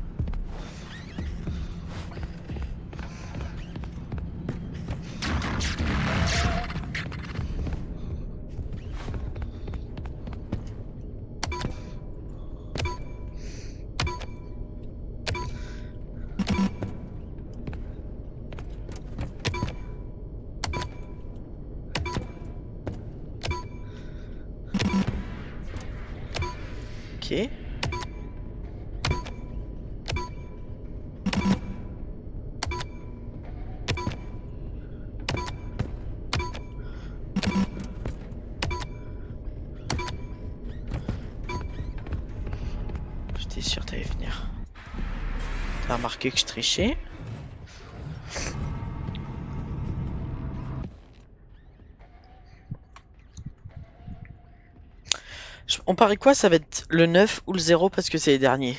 Ok. J'étais sûr que t'allais venir. T'as remarqué que je trichais? On parie quoi? Ça va être le 9 ou le 0 parce que c'est les derniers.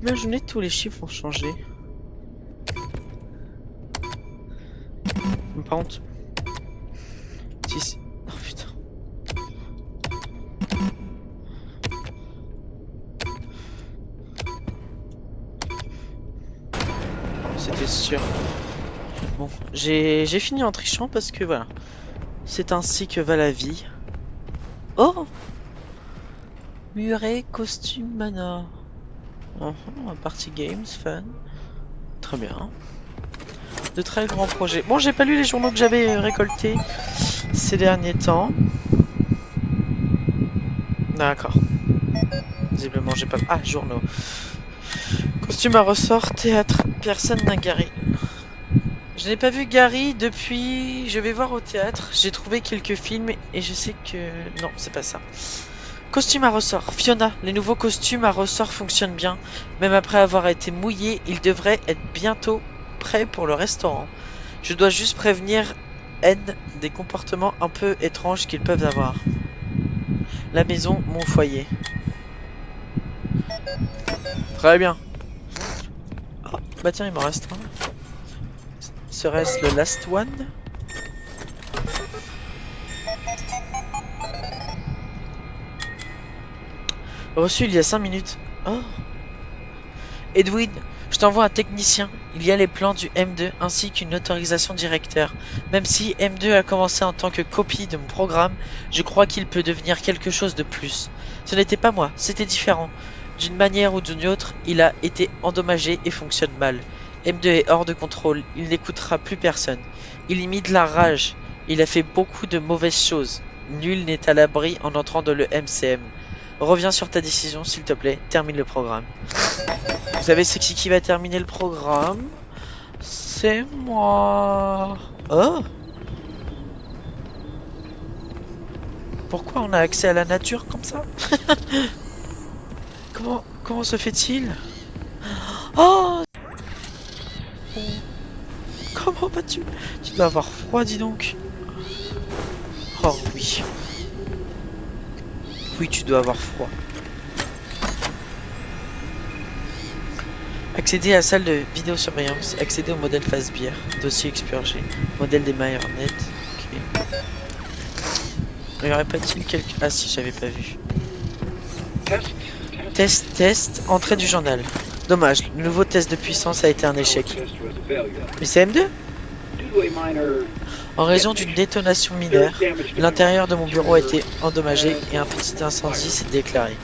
Imaginez tous les chiffres ont changé. Par contre... 6... Oh putain. C'était sûr. Bon, j'ai fini en trichant parce que voilà. C'est ainsi que va la vie. Oh! Muret, costume, mana. Party games, fun. Très bien. De très grands projets. Bon, j'ai pas lu les journaux que j'avais récoltés ces derniers temps. D'accord. Visiblement, j'ai pas... Ah, journaux. Costume à ressort, théâtre. Personne n'a Gary. Je n'ai pas vu Gary depuis... Je vais voir au théâtre. J'ai trouvé quelques films et je sais que... Non, c'est pas ça. Costume à ressort. Fiona, les nouveaux costumes à ressort fonctionnent bien. Même après avoir été mouillés, ils devraient être bientôt prêts pour le restaurant. Je dois juste prévenir haine des comportements un peu étranges qu'ils peuvent avoir. La maison, mon foyer. Très bien. Oh, bah tiens, il m'en reste un. Serait-ce le last one? Reçu il y a 5 minutes. Oh. Edwin, je t'envoie un technicien. Il y a les plans du M2 ainsi qu'une autorisation directeur. Même si M2 a commencé en tant que copie de mon programme, je crois qu'il peut devenir quelque chose de plus. Ce n'était pas moi, c'était différent. D'une manière ou d'une autre, il a été endommagé et fonctionne mal. M2 est hors de contrôle, il n'écoutera plus personne. Il imite la rage, il a fait beaucoup de mauvaises choses. Nul n'est à l'abri en entrant dans le MCM. Reviens sur ta décision, s'il te plaît, termine le programme. Vous savez c'est qui va terminer le programme? C'est moi. Oh! Pourquoi on a accès à la nature comme ça? Comment se fait-il? Oh! Comment vas-tu? Tu dois avoir froid, dis donc. Oh oui. Oui, tu dois avoir froid. Accéder à la salle de vidéosurveillance. Accéder au modèle Fazbear. Dossier expurgé. Modèle des marionnettes. Ok. Il y aurait pas-t-il quelque... Ah si, j'avais pas vu. Test. Entrée du journal. Dommage, le nouveau test de puissance a été un échec. Mais c'est M2? En raison d'une détonation mineure, l'intérieur de mon bureau a été endommagé et un petit incendie s'est déclaré.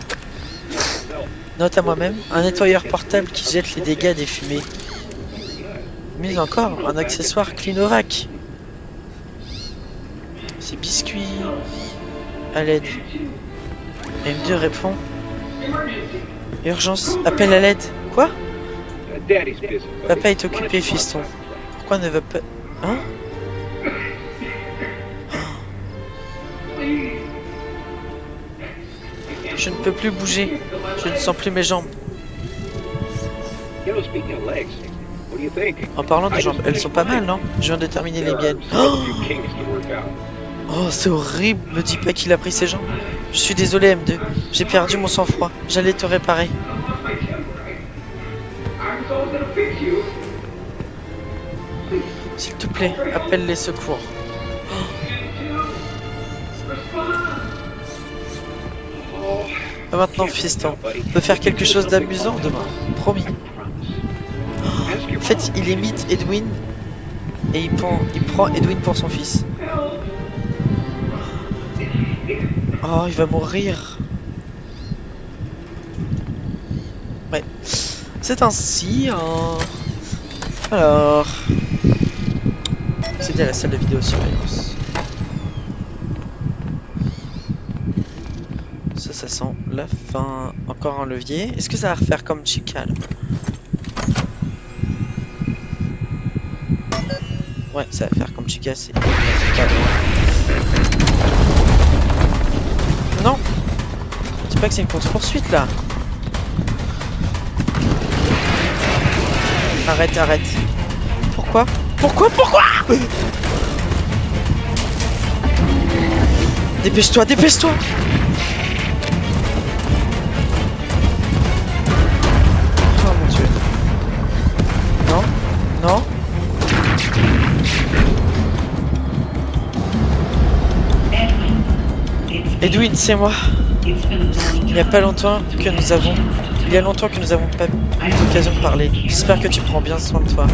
Note à moi-même, un nettoyeur portable qui jette les dégâts des fumées. Mais encore, un accessoire Clinovac. C'est biscuit. À l'aide. M2 répond. Urgence, appel à l'aide. Quoi? Papa est occupé, fiston. Pourquoi ne va pas... Hein? Je ne peux plus bouger. Je ne sens plus mes jambes. En parlant de jambes, elles sont pas mal, non? Je viens de terminer les miennes. Oh, c'est horrible. Me dis pas qu'il a pris ses jambes. Je suis désolé, M2. J'ai perdu mon sang-froid. J'allais te réparer. S'il te plaît, appelle les secours. Maintenant, fiston, on peut faire quelque chose d'amusant demain. Promis. En fait, il imite Edwin et il prend Edwin pour son fils. Oh, il va mourir. Ouais. C'est ainsi. Alors. C'était à la salle de vidéosurveillance. Ça sent la fin. Encore un levier. Est-ce que ça va refaire comme Chica là? Ouais, ça va faire comme Chica, c'est... Non! C'est pas que c'est une course-poursuite là! Arrête. Pourquoi? Pourquoi? Dépêche-toi! Oh mon dieu. Non. Edwin, c'est moi. Il y a longtemps que nous avons pas eu l'occasion de parler. J'espère que tu prends bien soin de toi.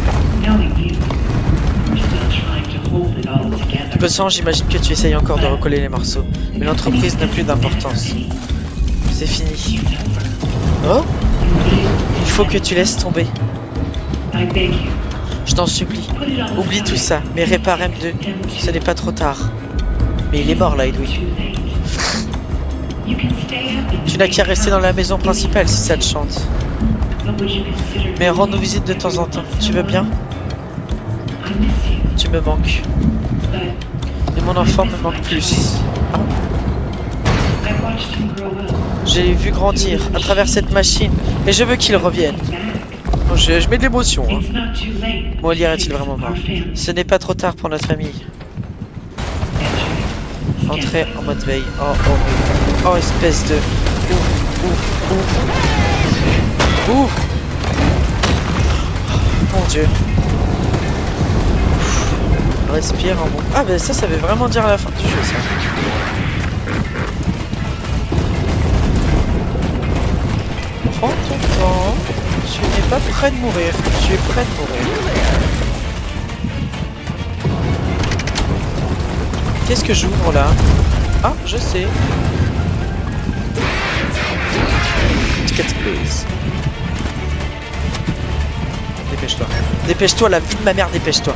De toute j'imagine que tu essayes encore de recoller les morceaux. Mais l'entreprise n'a plus d'importance. C'est fini. Oh? Il faut que tu laisses tomber. Je t'en supplie. Oublie tout ça, mais répare M2. Ce n'est pas trop tard. Mais il est mort là, Edwin. Tu n'as qu'à rester dans la maison principale si ça te chante. Mais rends-nous visite de temps en temps. Tu veux bien? Tu me manques. Et mon enfant me manque plus. Ah. J'ai vu grandir à travers cette machine et je veux qu'il revienne. Oh, je mets de l'émotion. Hein. Molière est-il vraiment mort? Ce n'est pas trop tard pour notre famille. Entrez en mode veille. Oh, horrible. Oh, espèce de... Ouh. Mon dieu. Respire en bon. Ah bah ça veut vraiment dire la fin du jeu ça. Prends ton temps. Tu n'es pas prêt de mourir. Tu es prêt de mourir. Qu'est-ce que j'ouvre là? Ah, je sais. Ticket please. Dépêche-toi. Dépêche-toi, la vie de ma mère, dépêche-toi.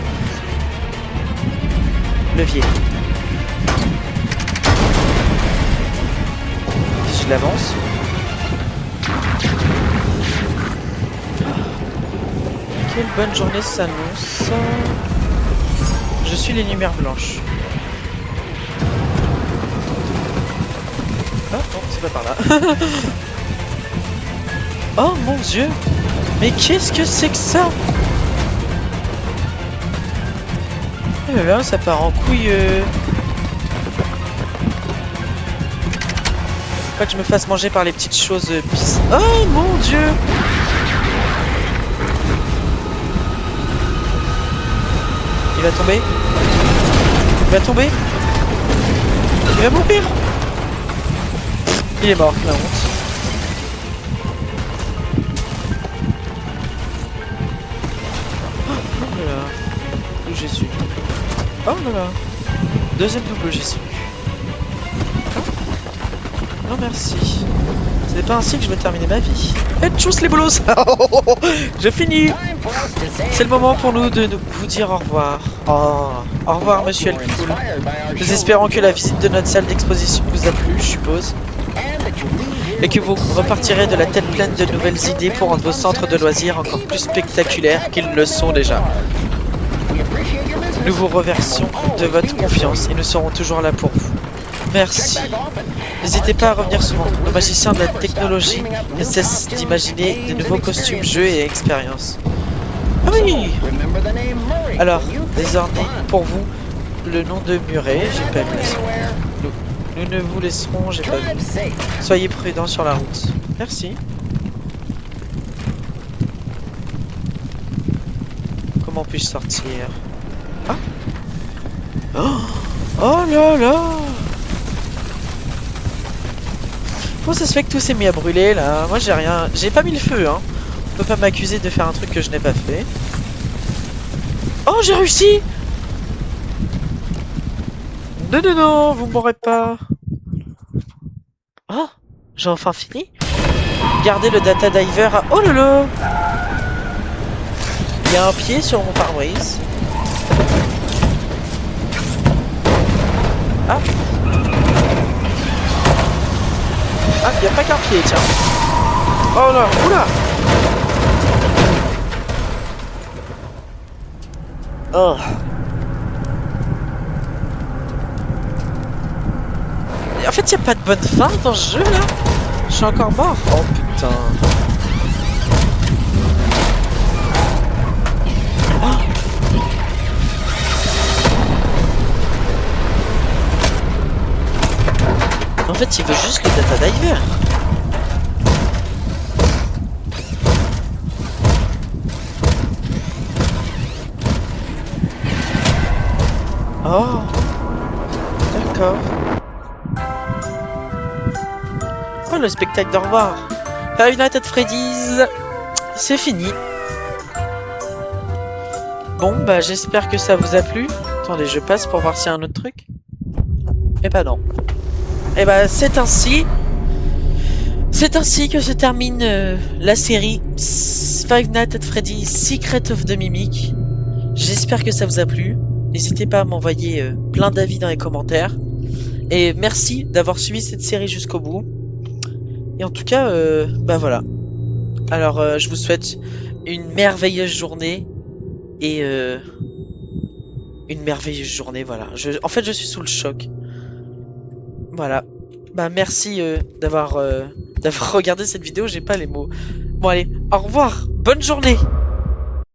Levier. Je l'avance. Quelle bonne journée s'annonce. Je suis les lumières blanches. Ah non, c'est pas par là. Oh mon dieu. Mais qu'est-ce que c'est que ça? Eh bien, ça part en couille. Pas que je me fasse manger par les petites choses pisse. Oh mon dieu. Il va tomber. Il va tomber. Il va mourir. Il est mort, la honte. Oh là là. D'où Jésus. Oh là là. Deuxième double Jésus. Non merci. C'est pas ainsi que je vais terminer ma vie. Et tchuss les boulos. Je finis. C'est le moment pour nous de vous dire au revoir. Oh. Au revoir monsieur Elpicool. Nous espérons que la visite de notre salle d'exposition vous a plu, je suppose. Et que vous repartirez de la tête pleine de nouvelles idées pour rendre vos centres de loisirs encore plus spectaculaires qu'ils ne le sont déjà. Nous vous remercions de votre confiance et nous serons toujours là pour vous. Merci. N'hésitez pas à revenir souvent. Nos magiciens de la technologie ne cessent d'imaginer de nouveaux costumes, jeux et expériences. Ah oui! Alors, désormais, pour vous, le nom de Murray, j'ai pas vu. Nous ne vous laisserons, j'ai pas vu. Soyez prudents sur la route. Merci. Comment puis-je sortir? Ah! Oh là là! Comment ça se fait que tout s'est mis à brûler là? Moi j'ai rien. J'ai pas mis le feu hein. On peut pas m'accuser de faire un truc que je n'ai pas fait. Oh j'ai réussi! Non non non, vous m'aurez pas. Oh, j'ai enfin fini. Gardez le data diver à... Oh là là! Il y a un pied sur mon pare-brise. Ah! Ah, il n'y a pas qu'un pied, tiens. Oh là, oula! Oh. Et en fait, il n'y a pas de bonne fin dans ce jeu, là. Je suis encore mort. Oh, putain. Oh. En fait, il veut juste le data diver. Oh, d'accord. Oh, le spectacle d'au revoir. Five Nights at Freddy's, c'est fini. Bon, bah j'espère que ça vous a plu. Attendez, je passe pour voir s'il y a un autre truc. Eh bah non. Et bah c'est ainsi que se termine la série Five Nights at Freddy's Secret of the Mimic. J'espère que ça vous a plu. N'hésitez pas à m'envoyer plein d'avis dans les commentaires. Et merci d'avoir suivi cette série jusqu'au bout. Et en tout cas, bah voilà. Alors je vous souhaite une merveilleuse journée. Et une merveilleuse journée, voilà. En fait je suis sous le choc. Voilà. Bah merci d'avoir regardé cette vidéo, j'ai pas les mots. Bon allez, au revoir, bonne journée.